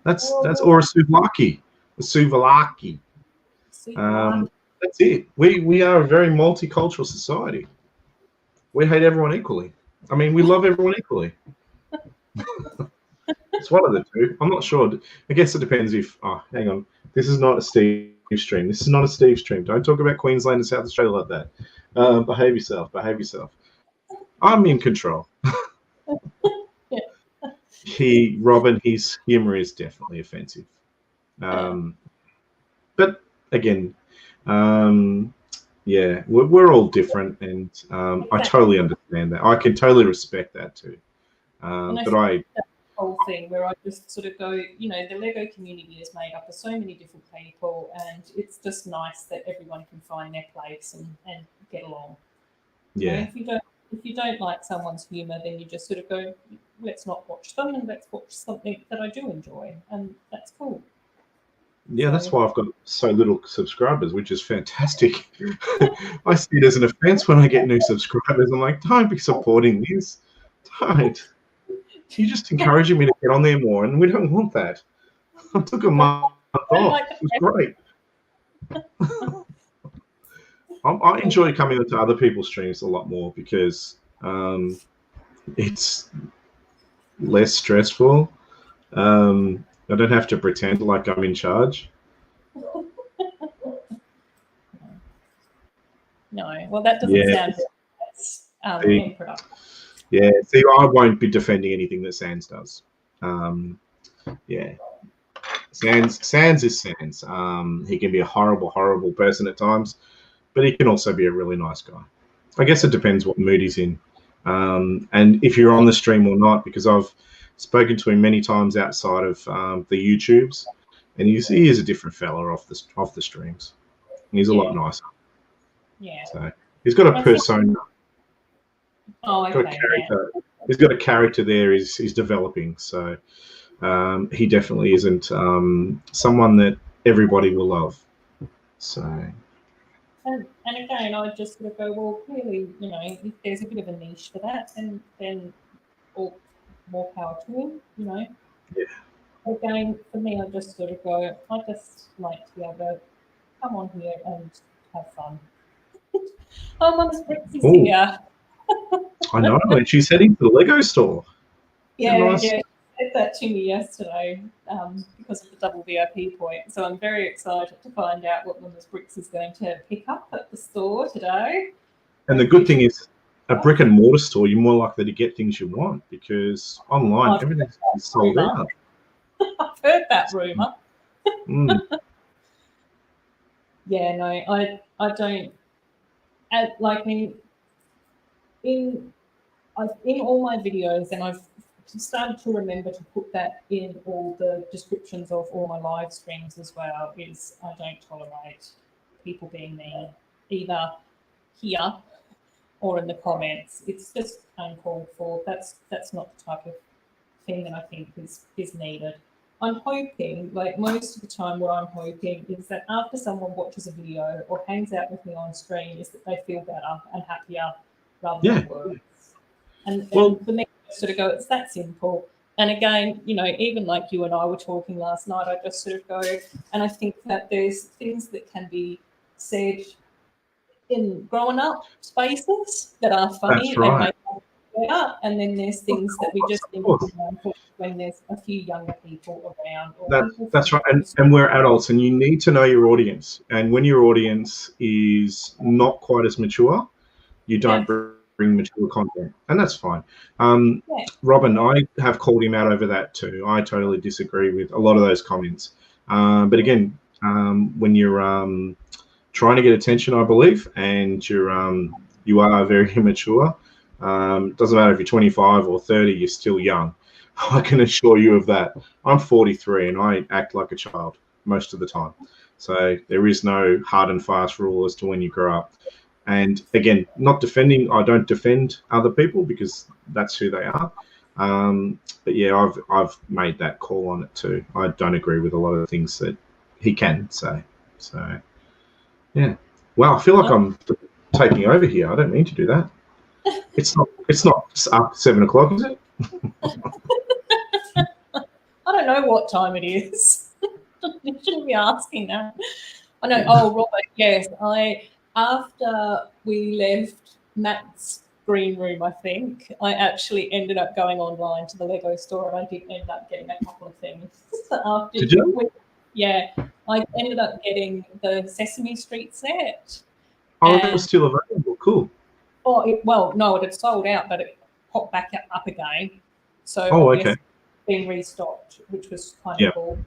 That's or a souvlaki. A souvlaki. That's it. We are a very multicultural society. We hate everyone equally. I mean, we love everyone equally. It's one of the two. I'm not sure. I guess it depends if. Oh, hang on. This is not a Steve stream. This is not a Steve stream. Don't talk about Queensland and South Australia like that. Behave yourself. Behave yourself. I'm in control. Robin, his humor is definitely offensive. But again, yeah, we're all different, and I totally understand that. I can totally respect that too. But I
whole thing where I just sort of go, you know, the Lego community is made up of so many different people, and it's just nice that everyone can find their place and get along.
Yeah.
You know, if you don't like someone's humour, then you just sort of go, let's not watch them, and let's watch something that I do enjoy, and that's cool.
Yeah, that's why I've got so little subscribers, which is fantastic. I see it as an offense when I get new subscribers. I'm like, don't be supporting this. Don't. You're just encouraging me to get on there more, and we don't want that. I took a month off. It was great. I enjoy coming into other people's streams a lot more because it's less stressful. I don't have to pretend like I'm in charge.
No, well, that doesn't sound very nice. M.productions.
Yeah, see, I won't be defending anything that Sans does. Yeah, Sans is Sans. He can be a horrible, horrible person at times, but he can also be a really nice guy. I guess it depends what mood he's in, and if you're on the stream or not, because I've spoken to him many times outside of the YouTubes, and he is a different fella off the streams. He's a lot nicer. Yeah. So he's got a persona.
Oh, okay.
He's got a character there. He's developing. So he definitely isn't someone that everybody will love. So.
And again, I just sort of go, well, clearly, you know, if there's a bit of a niche for that, then all more power to him, you know.
Yeah.
Again, for me, I just sort of go, I just like to be able to come on here and have fun. Oh, Mum's Brix is here.
I know, and she's heading to the Lego store.
Yeah, nice. Yeah, she said that to me yesterday because of the double VIP point. So I'm very excited to find out what Mum's Brix is going to pick up at the store today.
And the good thing is, a brick and mortar store, you're more likely to get things you want because online everything's sold out.
I've heard that rumour. Yeah, no, I don't. Like in all my videos, and I've started to remember to put that in all the descriptions of all my live streams as well, is I don't tolerate people being mean, either here or in the comments. It's just uncalled for. That's not the type of thing that I think is needed. I'm hoping, like most of the time what I'm hoping is that after someone watches a video or hangs out with me on stream is that they feel better and happier rather than worse. And for me, I sort of go, it's that simple. And again, you know, even like you and I were talking last night, I just sort of go, and I think that there's things that can be said in growing up spaces that are funny.
That's right.
And then there's things that we just think when there's a few younger people around.
That's right, and we're adults, and you need to know your audience. And when your audience is not quite as mature, you don't bring mature content, and that's fine. Robin, I have called him out over that too. I totally disagree with a lot of those comments. But again, when you're trying to get attention, I believe, and you are very immature. Doesn't matter if you're 25 or 30, you're still young. I can assure you of that. I'm 43 and I act like a child most of the time. So there is no hard and fast rule as to when you grow up. And again, not defending, I don't defend other people because that's who they are. But yeah, I've made that call on it too. I don't agree with a lot of the things that he can say. So yeah. Wow, I feel like I'm taking over here. I don't mean to do that. It's not up 7 o'clock, is it?
I don't know what time it is. You shouldn't be asking that. I know. Oh, Robert, yes. After we left Matt's green room, I think, I actually ended up going online to the Lego store, and I did end up getting a couple of things. After
Did you?
Yeah, I ended up getting the Sesame Street set.
Oh, that was still available. Cool.
Well, no, it had sold out, but it popped back up again. So
Oh,
obviously
okay.
being restocked, which was kind
Yeah.
of cool.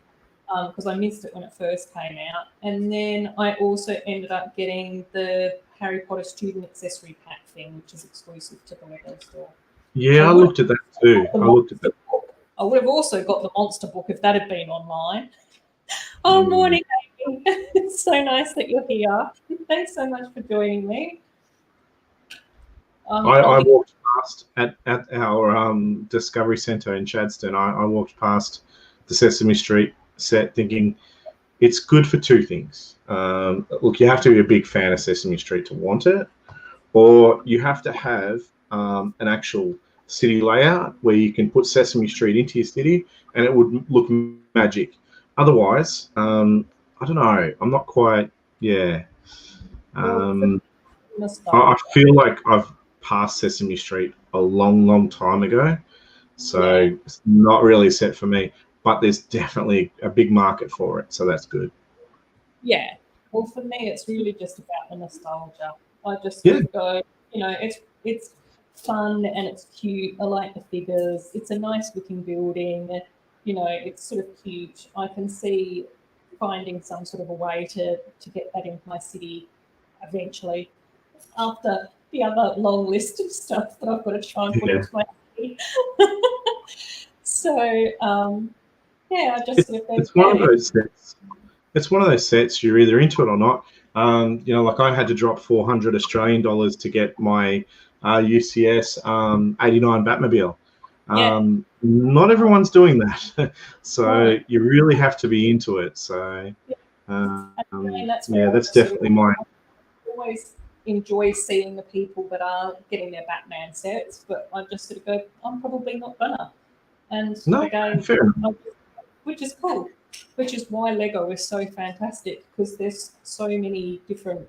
Because I missed it when it first came out. And then I also ended up getting the Harry Potter student accessory pack thing, which is exclusive to the Lego store.
Yeah, I looked at that too. I looked at that.
I would have also got the monster book if that had been online. Oh, morning, Amy. It's so nice that you're here. Thanks so much for joining me.
I walked past at our Discovery Centre in Chadstone. I walked past the Sesame Street set thinking it's good for two things. Look, you have to be a big fan of Sesame Street to want it, or you have to have an actual city layout where you can put Sesame Street into your city and it would look magic. Otherwise, I don't know. I'm not quite, yeah. I feel like I've passed Sesame Street a long time ago, so it's not really set for me. But there's definitely a big market for it, so that's good.
Yeah. Well, for me, it's really just about the nostalgia. I just sort of go, it's fun and it's cute. I like the figures. It's a nice looking building. It's sort of cute. I can see finding some sort of a way to get that into my city eventually, after the other long list of stuff that I've got to try and put into my city. So, I just sort of go,
it's one of those sets. It's one of those sets you're either into it or not. Like I had to drop 400 Australian dollars to get my UCS 89 Batmobile. Not everyone's doing that, so you really have to be into it. So, that's definitely mine.
I always enjoy seeing the people that are getting their Batman sets, but I just sort of go, I'm probably not gonna. And again, which is cool, which is why Lego is so fantastic, because there's so many different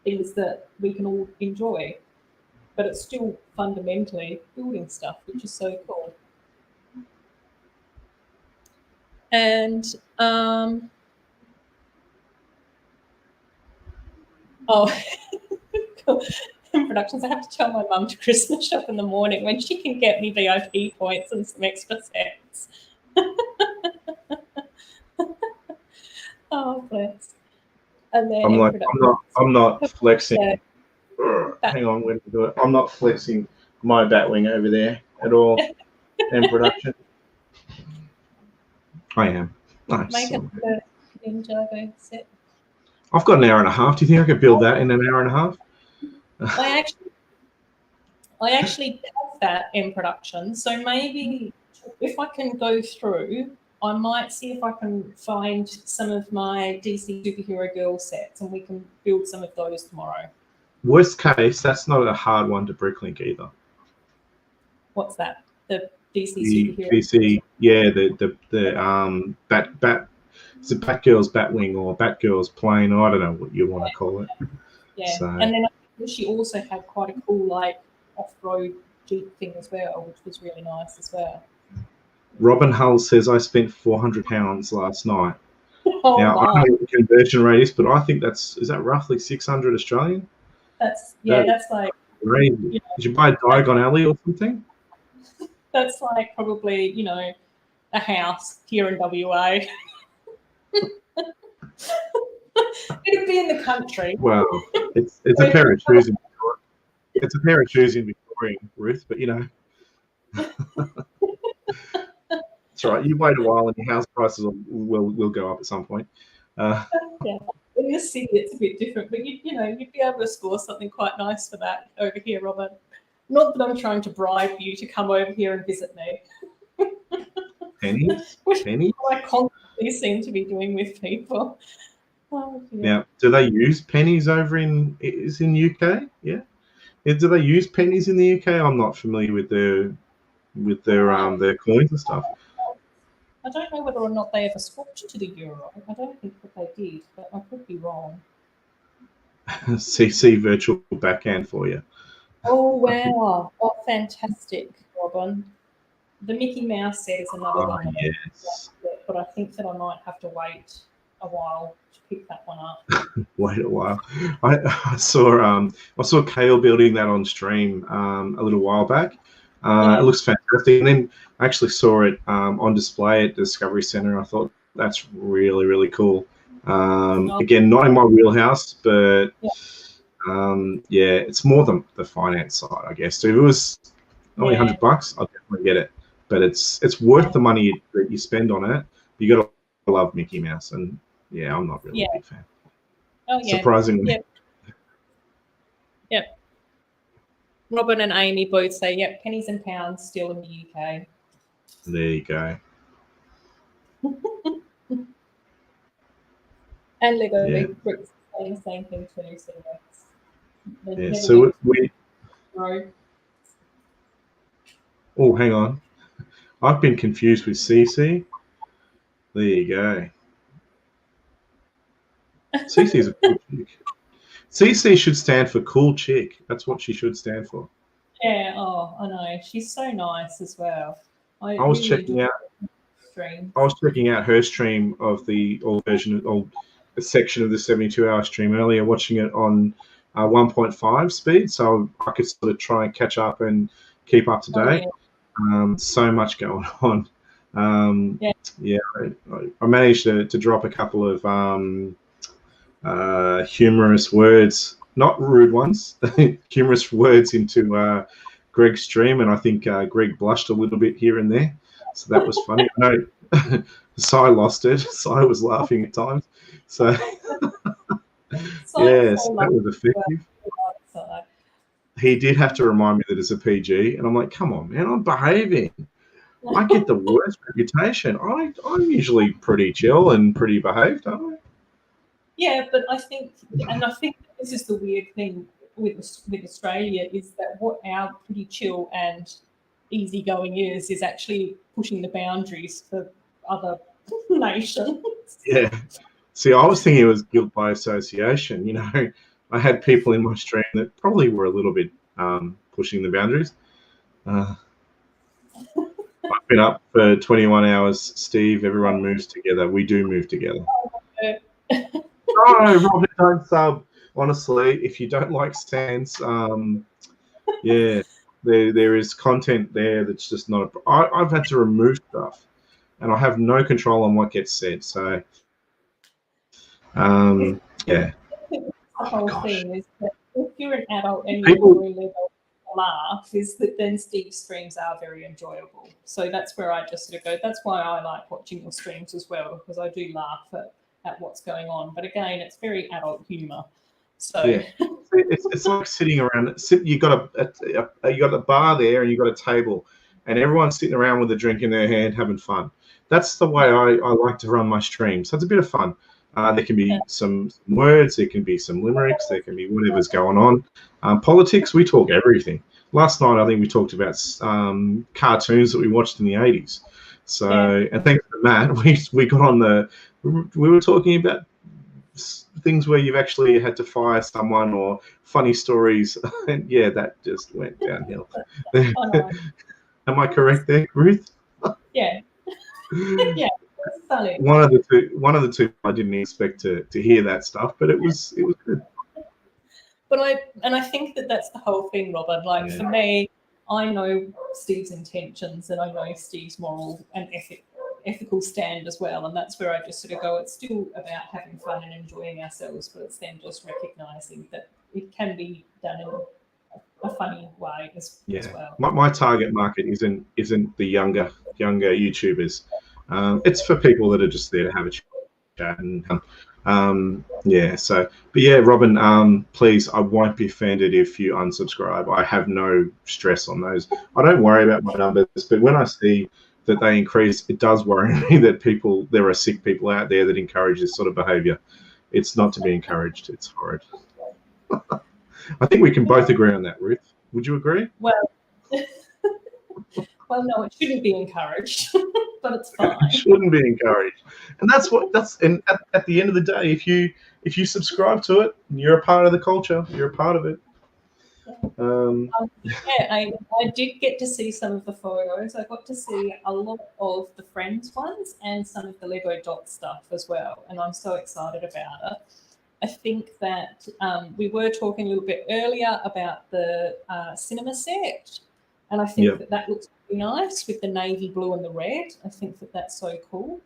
things that we can all enjoy, but it's still fundamentally building stuff, which is so cool. And M.productions, I have to tell my mum to Christmas shop in the morning when she can get me VIP points and some extra sets. Oh, bless. And then
I'm not flexing. Hang on, when to do it. I'm not flexing my Batwing over there at all. M.production. I am.
Make it the Ninjago set.
I've got an hour and a half. Do you think I could build that in an hour and a half?
I actually have that in production, so maybe if I can go through, I might see if I can find some of my DC Superhero Girl sets and we can build some of those tomorrow.
Worst case, that's not a hard one to bricklink either.
What's that? The DC Superhero?
DC, yeah, the Bat. It's a Batgirl's Batwing or Batgirl's plane, or I don't know what you want to call it.
Yeah, so. And then she also had quite a cool off-road Jeep thing as well, which was really nice as well.
Robin Hull says I spent £400 last night.
Oh,
now I don't know what the conversion rate is, but I think is that roughly 600 Australian?
That's like
crazy. Did you buy a Diagon Alley or something?
That's like probably a house here in WA. It'd be in the country.
Well, it's a pair of shoes in Victoria. It's a pair of shoes in Victoria, Ruth, but it's all right. You wait a while and your house prices will go up at some point.
Yeah. In the city it's a bit different, but you'd be able to score something quite nice for that over here, Robert. Not that I'm trying to bribe you to come over here and visit me.
Pennies? Pennies?
I constantly seem to be doing with people. Oh, yeah.
Now, do they use pennies over in UK? Yeah. Do they use pennies in the UK? I'm not familiar with their coins and stuff.
I don't know whether or not they ever swapped to the euro. I don't think that they did, but I could be wrong.
CC virtual backhand for you.
Oh, wow. Oh, fantastic, Robin. The Mickey Mouse set is another
Oh,
one that
yes.
I like, but I think that I might have to wait a while to pick that one up.
Wait a while. I saw Kale building that on stream a little while back.
Yeah.
It looks fantastic. And then I actually saw it on display at the Discovery Centre. I thought that's really, really cool. Again, not in my wheelhouse, but yeah, it's more the finance side, I guess. So if it was only $100, I'd definitely get it. But it's worth the money that you spend on it. You got to love Mickey Mouse, and yeah, I'm not really a big fan.
Oh, yeah.
Surprisingly.
Yep. Robin and Amy both say, yep, pennies and pounds still in the UK.
There you go.
And LEGbrOs saying the same thing too. So
yeah, so we.
Grow.
Oh, hang on. I've been confused with CC. There you go. CC is a cool chick. CC should stand for cool chick. That's what she should stand for.
Yeah, oh, I know. She's so nice as well.
I was checking out her stream of the old section of the 72-hour stream earlier, watching it on 1.5 speed, so I could sort of try and catch up and keep up to date. So much going on. I managed to drop a couple of humorous words, not rude ones, humorous words into Greg's stream, and I think Greg blushed a little bit here and there, so that was funny. I know Sai lost it. Sai was laughing at times, so yes, that was effective. He did have to remind me that it's a PG, and I'm like, come on, man, I'm behaving. I get the worst reputation. I'm usually pretty chill and pretty behaved, aren't I?
Yeah, but I think this is the weird thing with Australia, is that what our pretty chill and easygoing is actually pushing the boundaries for other nations. Yeah.
See, I was thinking it was guilt by association. You know, I had people in my stream that probably were a little bit pushing the boundaries. I've been up for 21 hours, Steve. Everyone moves together. We do move together. No, Robin, don't sub. Honestly, if you don't like stands, yeah, there is content there that's just not. I've had to remove stuff, and I have no control on what gets said. So, yeah.
The whole thing is that if you're an adult and you really laugh, is that then Steve's streams are very enjoyable. So that's where I just sort of go. That's why I like watching your streams as well, because I do laugh at what's going on. But again, it's very adult humor. So
yeah, it's like sitting around. You got a bar there, and you got a table, and everyone's sitting around with a drink in their hand, having fun. That's the way I like to run my streams. So it's a bit of fun. There can be some words, there can be some limericks, there can be whatever's going on. Politics, we talk everything. Last night, I think we talked about cartoons that we watched in the 80s. So, and thanks to Matt, we got on we were talking about things where you've actually had to fire someone or funny stories. And yeah, that just went downhill. Am I correct there, Ruth?
Yeah. Yeah. Funny.
One of the two I didn't expect to hear that stuff, but it was good.
But I think that's the whole thing, Robert. Like for me, I know Steve's intentions and I know Steve's moral and ethical stand as well, and that's where I just sort of go, it's still about having fun and enjoying ourselves, but it's then just recognizing that it can be done in a funny way as well.
My target market isn't the younger YouTubers. It's for people that are just there to have a chat and but yeah, Robin, please, I won't be offended if you unsubscribe. I have no stress on those. I don't worry about my numbers, but when I see that they increase, it does worry me that there are sick people out there that encourage this sort of behavior. It's not to be encouraged. It's horrid. I think we can both agree on that, Ruth. Would you agree?
Well, Well, no, it shouldn't be encouraged, but it's fine.
It shouldn't be encouraged. And and at the end of the day, if you subscribe to it, you're a part of the culture. You're a part of it.
Yeah, I did get to see some of the photos. I got to see a lot of the Friends ones and some of the Lego dot stuff as well, and I'm so excited about it. I think that we were talking a little bit earlier about the cinema set, and I think that looks really nice with the navy blue and the red. I think that that's so cool.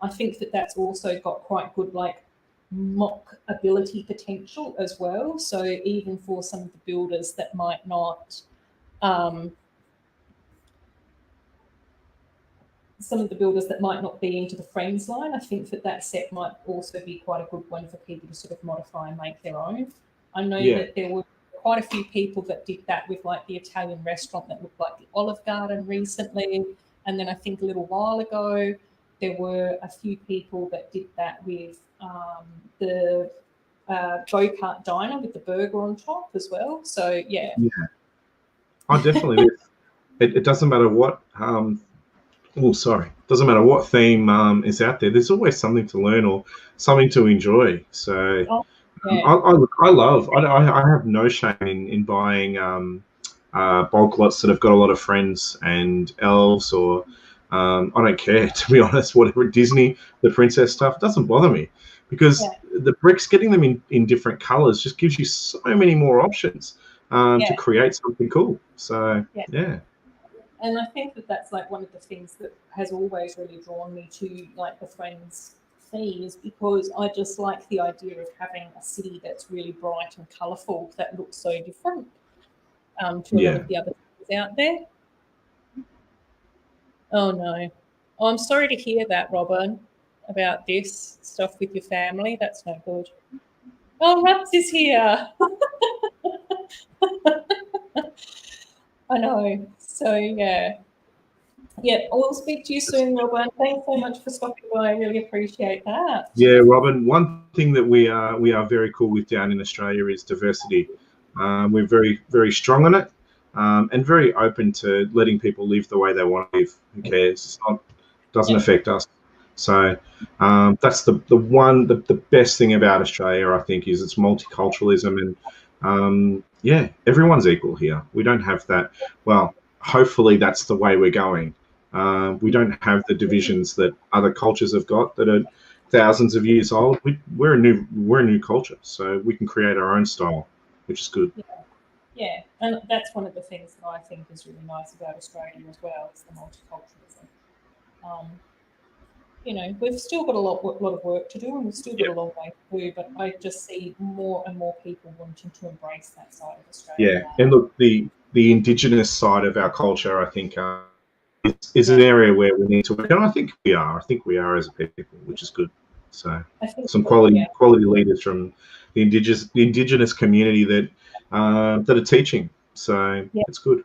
I think that that's also got quite good like mock ability potential as well. So even for some of the builders that might not be into the Friends line, I think that set might also be quite a good one for people to sort of modify and make their own. I know that there were quite a few people that did that with like the Italian restaurant that looked like the Olive Garden recently, and then I think a little while ago there were a few people that did that with the go-kart diner with the burger on top as well. So yeah.
Oh, definitely. It doesn't matter what doesn't matter what theme is out there. There's always something to learn or something to enjoy. So I have no shame in buying bulk lots that have got a lot of Friends and elves, or I don't care, to be honest. Whatever Disney, the princess stuff doesn't bother me, because the bricks, getting them in different colors just gives you so many more options to create something cool. So yeah.
And I think that that's like one of the things that has always really drawn me to like the Friends theme, is because I just like the idea of having a city that's really bright and colourful that looks so different to a lot of the other things out there. Oh no. Oh, I'm sorry to hear that, Robin, about this stuff with your family. That's no good. Oh, Raps is here. I know. So yeah, I'll speak to you soon, Robin. Thanks so much for stopping by. I really appreciate that.
Yeah, Robin. One thing that we are very cool with down in Australia is diversity. We're very, very strong on it, and very open to letting people live the way they want to live. Who cares? Doesn't affect us. So that's the best thing about Australia, I think, is its multiculturalism, and everyone's equal here. We don't have that. Well, hopefully that's the way we're going. We don't have the divisions that other cultures have got that are thousands of years old. We're a new culture, so we can create our own style, which is good.
Yeah, and that's one of the things that I think is really nice about Australia as well. It's the multiculturalism. We've still got a lot of work to do, and we've still got a long way to do, but I just see more and more people wanting to embrace that side of Australia.
Yeah, and look, the Indigenous side of our culture, I think, is an area where we need to work, and I think we are as a people, which is good. So some quality leaders from the Indigenous community that are teaching. So it's good.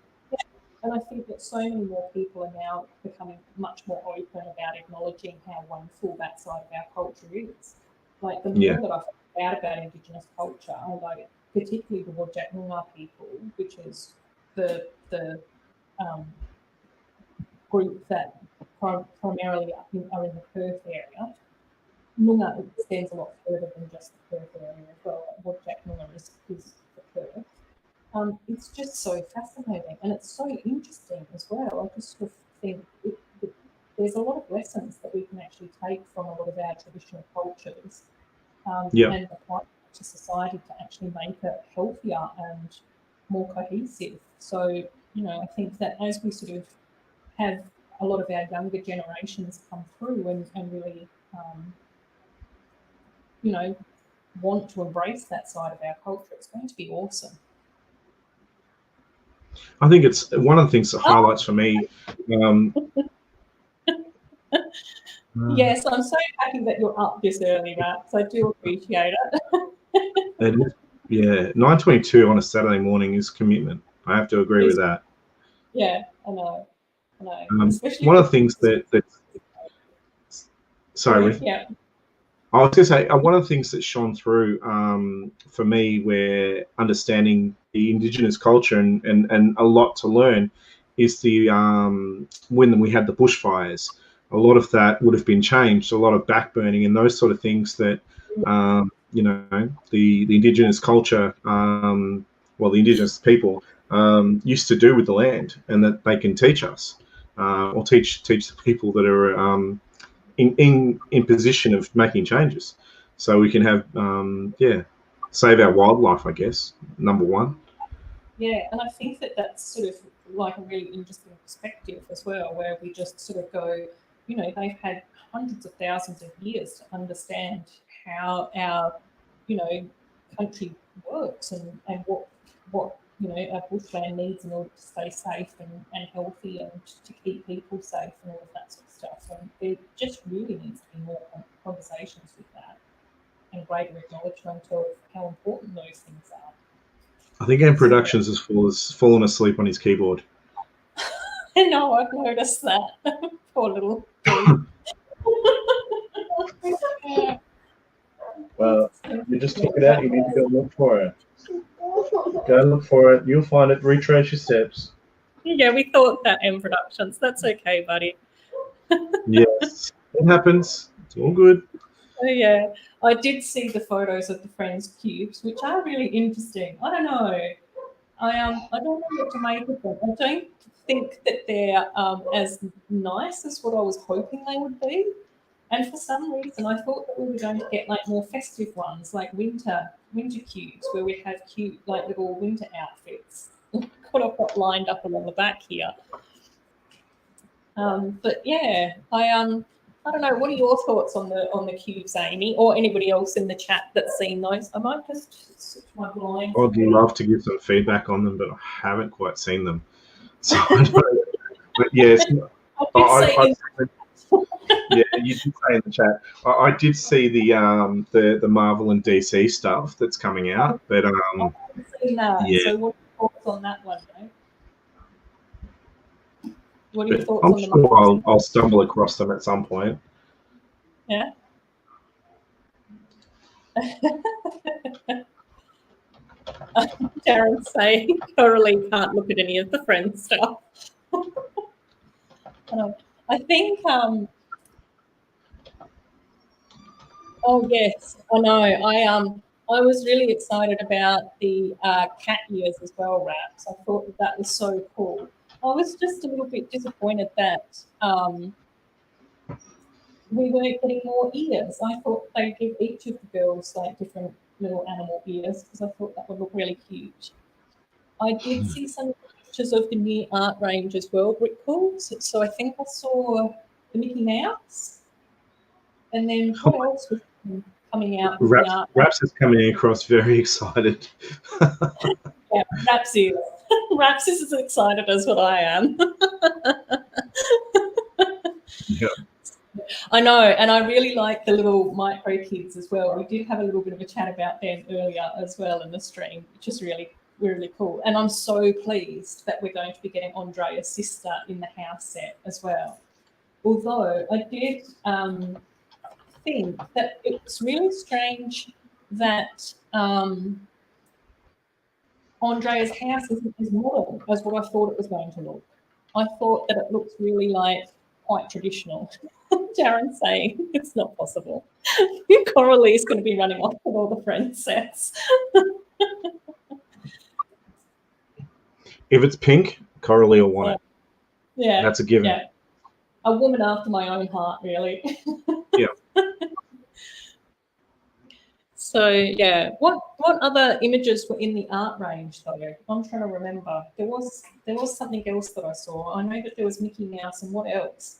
And I think that so many more people are now becoming much more open about acknowledging how wonderful that side of our culture is. Like the more that I find out about Indigenous culture, I like particularly the Whadjuk Noongar people, which is the group that primarily are in the Perth area. Noongar extends a lot further than just the Perth area as well. Whadjuk Noongar is the Perth. It's just so fascinating, and it's so interesting as well. I just sort of think there's a lot of lessons that we can actually take from a lot of our traditional cultures and apply to society to actually make it healthier and more cohesive. So, I think that as we sort of have a lot of our younger generations come through and really, want to embrace that side of our culture, it's going to be awesome.
I think it's one of the things that highlights for me.
Yes, I'm so happy that you're up this early, Raps. I do appreciate it.
9:22 on a Saturday morning is commitment. I have to agree with that.
Yeah, I know.
One of the things that sorry, Ruth.
Yeah.
I was going to say, one of the things that shone through for me, where understanding the Indigenous culture and a lot to learn, is the when we had the bushfires. A lot of that would have been changed. A lot of backburning and those sort of things that you know, the indigenous culture, well, the indigenous people used to do with the land, and that they can teach us or teach the people that are in position of making changes, so we can have save our wildlife, I guess, number one.
Yeah, and I think that that's sort of like a really interesting perspective as well, where we just sort of go, you know, they've had hundreds of thousands of years to understand how our, you know, country works and what you know, our bushland needs in order to stay safe and healthy and to keep people safe and all of that sort of stuff. And there just really needs to be more conversations with that and greater acknowledgement of how important those things are.
I think M.productions has fallen asleep on his keyboard.
I know, I've noticed that. Poor little dude.
Well, you just took it out. You need to go look for it. Go look for it. You'll find it. Retrace your steps.
Yeah, we thought that, M.productions. That's okay, buddy.
Yes, it happens. It's all good.
Oh, yeah, I did see the photos of the Friends cubes, which are really interesting. I don't know. I don't know what to make of them. I don't think that they're as nice as what I was hoping they would be. And for some reason, I thought that we were going to get like more festive ones, like winter cubes, where we have cute, like little winter outfits. What I've got lined up along the back here. But yeah, I don't know. What are your thoughts on the cubes, Amy, or anybody else in the chat that's seen those? I might just switch my blind.
I'd love to give some feedback on them, but I haven't quite seen them. So I don't know. But yes, yeah, you did say in the chat. I did see the Marvel and DC stuff that's coming out, but yeah.
So what are your thoughts on that one, though? What are your thoughts
I'm
on
sure I'll stumble across them at some point.
Yeah. Darren's saying Coralie can't look at any of the Friends stuff. I think. Oh yes, I know. I was really excited about the cat ears as well, Raps. I thought that was so cool. I was just a little bit disappointed that we weren't getting more ears. I thought they'd give each of the girls like different little animal ears because I thought that would look really cute. I did see some pictures of the new art range as well, Brickhead. So I think I saw the Mickey Mouse. And then what else was coming out?
Raps is coming across very excited.
Yeah, Raps is. Raps is as excited as what I am.
Yeah.
I know, and I really like the little micro kids as well. We did have a little bit of a chat about them earlier as well in the stream, which is really, really cool. And I'm so pleased that we're going to be getting Andrea's sister in the house set as well. Although I did think that it's really strange that Andrea's house isn't as modern as what I thought it was going to look. I thought that it looks really like quite traditional. Darren's saying it's not possible. Coralie's going to be running off with all the Friends sets.
If it's pink, Coralie will want it.
Yeah,
that's a given.
Yeah. A woman after my own heart, really.
Yeah.
So yeah, what other images were in the art range though? I'm trying to remember. There was something else that I saw. I know that there was Mickey Mouse, and what else?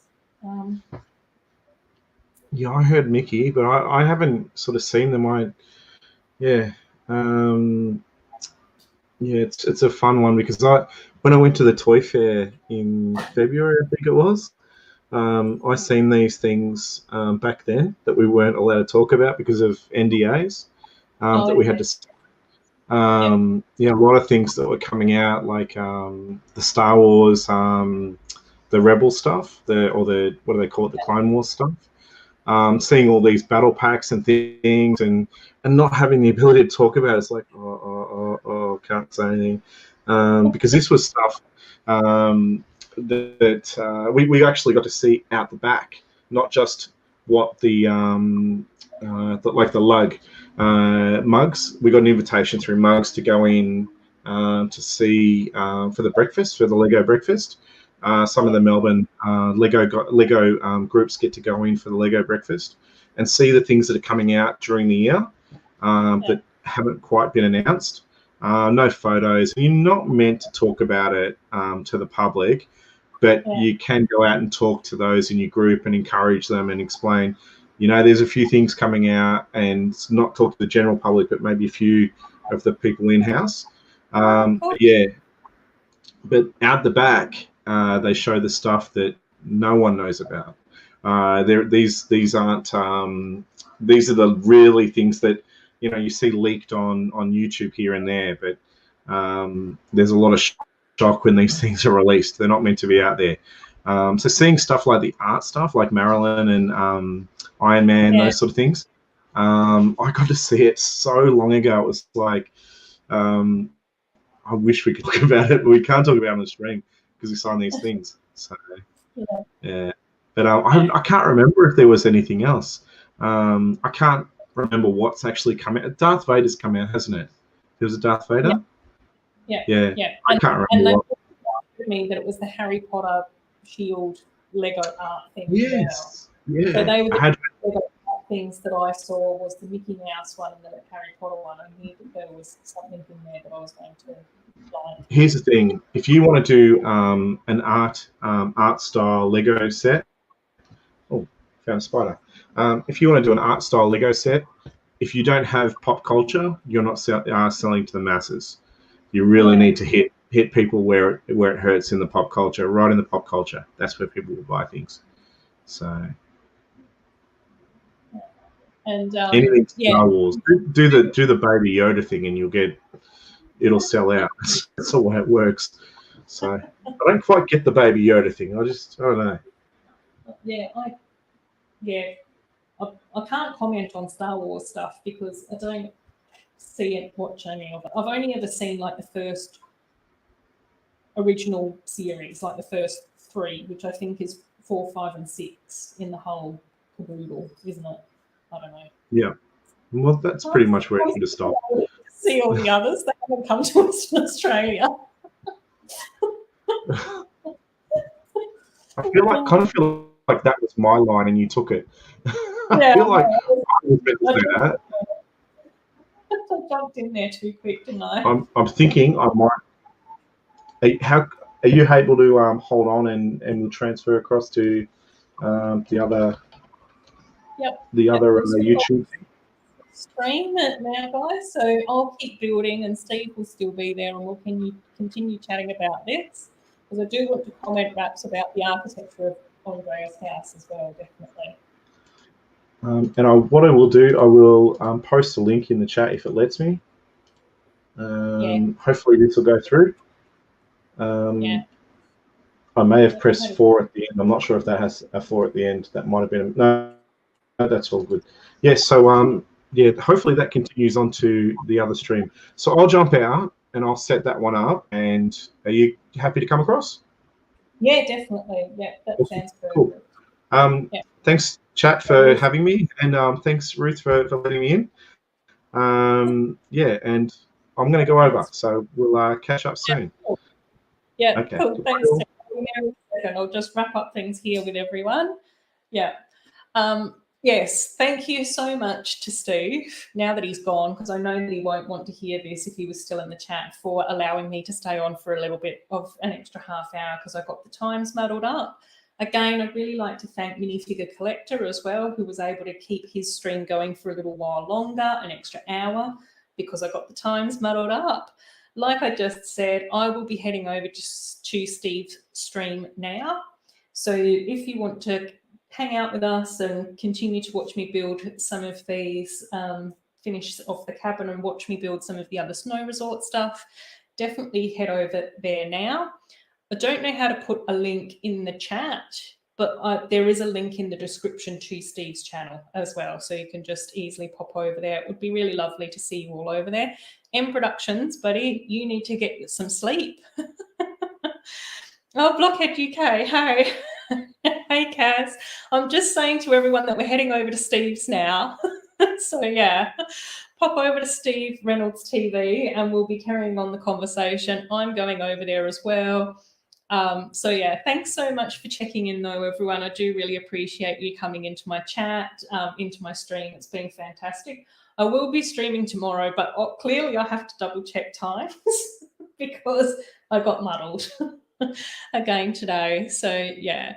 Yeah, I heard Mickey, but I haven't sort of seen them. It's a fun one because when I went to the toy fair in February, I think it was, I seen these things back then that we weren't allowed to talk about because of NDAs that we had to. A lot of things that were coming out, like the Star Wars, the Rebel stuff, what do they call it, the Clone Wars stuff. Seeing all these battle packs and things, and not having the ability to talk about it, it's like, can't say anything, because this was stuff we actually got to see out the back, not just what the like the Lug mugs. We got an invitation through mugs to go in to see for the breakfast, for the Lego breakfast. Some of the Melbourne Lego groups get to go in for the Lego breakfast and see the things that are coming out during the year that haven't quite been announced. No photos. You're not meant to talk about it to the public, but you can go out and talk to those in your group and encourage them and explain, you know, there's a few things coming out, and not talk to the general public, but maybe a few of the people in-house. Yeah, but out the back, they show the stuff that no one knows about. These aren't these are the really things that, you know, you see leaked on YouTube here and there, but there's a lot of shock when these things are released. They're not meant to be out there. So seeing stuff like the art stuff, like Marilyn and Iron Man, those sort of things, I got to see it so long ago. It was like, I wish we could talk about it, but we can't talk about it on the stream because we signed these things. So yeah. But I can't remember if there was anything else. I can't remember what's actually come out. Darth Vader's come out, hasn't it? There was a Darth Vader? Yeah. I can't remember.
And they told me that it was the Harry Potter shield Lego art thing.
Yes. Yeah.
So they were the Lego art things that I saw was the Mickey Mouse one and the Harry Potter one. I knew that there was something in there that I was going to find.
Here's the thing. If you want to do an art style Lego set, oh, found a spider. If you want to do an art style Lego set, if you don't have pop culture, you're not selling to the masses. You really need to hit people where it hurts in the pop culture, right in the pop culture. That's where people will buy things. So,
and
anything Star Wars, do the Baby Yoda thing, and it'll sell out. That's the way it works. So I don't quite get the Baby Yoda thing. I don't know.
I can't comment on Star Wars stuff because I don't watch any of it. I've only ever seen like the first original series, like the first 3, which I think is 4, 5, and 6 in the whole caboodle, isn't it? I don't know.
Yeah. Well, that's pretty much where it should have stopped.
See all the others. They haven't come to us in Australia.
I kind of feel like that was my line and you took it. I feel like I was meant to do that.
I jumped in there too quick, didn't I?
I'm thinking I might. Are you able to hold on and we'll transfer across to the other YouTube
stream it now, guys. So I'll keep building, and Steve will still be there, and we'll continue chatting about this because I do want to comment perhaps about the architecture of Andrea's house as well, definitely.
And what I will do, I will post a link in the chat if it lets me. Hopefully this will go through. I may have pressed 4 at the end. I'm not sure if that has a 4 at the end. That might have been no, that's all good. Yeah, so hopefully that continues on to the other stream. So I'll jump out and I'll set that one up. And are you happy to come across?
Yeah, definitely. Yeah, that sounds good.
Cool. Thanks, chat, for having me, and thanks, Ruth, for letting me in. And I'm going to go over, so we'll catch up soon.
Cool. Yeah, okay. Cool. Thanks. I'll just wrap up things here with everyone. Yes, thank you so much to Steve, now that he's gone, because I know that he won't want to hear this if he was still in the chat, for allowing me to stay on for a little bit of an extra half hour because I got the times muddled up. Again, I'd really like to thank Minifigure Collector as well, who was able to keep his stream going for a little while longer, an extra hour, because I got the times muddled up. Like I just said, I will be heading over to Steve's stream now. So if you want to hang out with us and continue to watch me build some of these, finish off the cabin and watch me build some of the other snow resort stuff, definitely head over there now. I don't know how to put a link in the chat, but there is a link in the description to Steve's channel as well, so you can just easily pop over there. It would be really lovely to see you all over there. M.productions, buddy, you need to get some sleep. Oh, Blockhead UK. Hey. Hey, Kaz. I'm just saying to everyone that we're heading over to Steve's now. So, yeah, pop over to Steve Reynolds TV and we'll be carrying on the conversation. I'm going over there as well. So, yeah, thanks so much for checking in, though, everyone. I do really appreciate you coming into my chat, into my stream. It's been fantastic. I will be streaming tomorrow, but clearly I have to double-check times because I got muddled again today. So, yeah.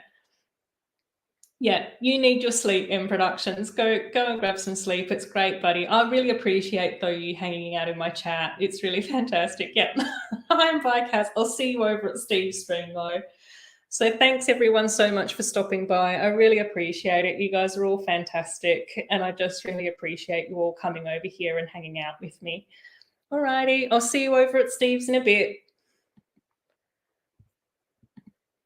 Yeah, you need your sleep, M.productions. Go and grab some sleep. It's great, buddy. I really appreciate, though, you hanging out in my chat. It's really fantastic. Yeah. I'm bye, Kaz. I'll see you over at Steve's stream, though. So thanks, everyone, so much for stopping by. I really appreciate it. You guys are all fantastic, and I just really appreciate you all coming over here and hanging out with me. All righty. I'll see you over at Steve's in a bit.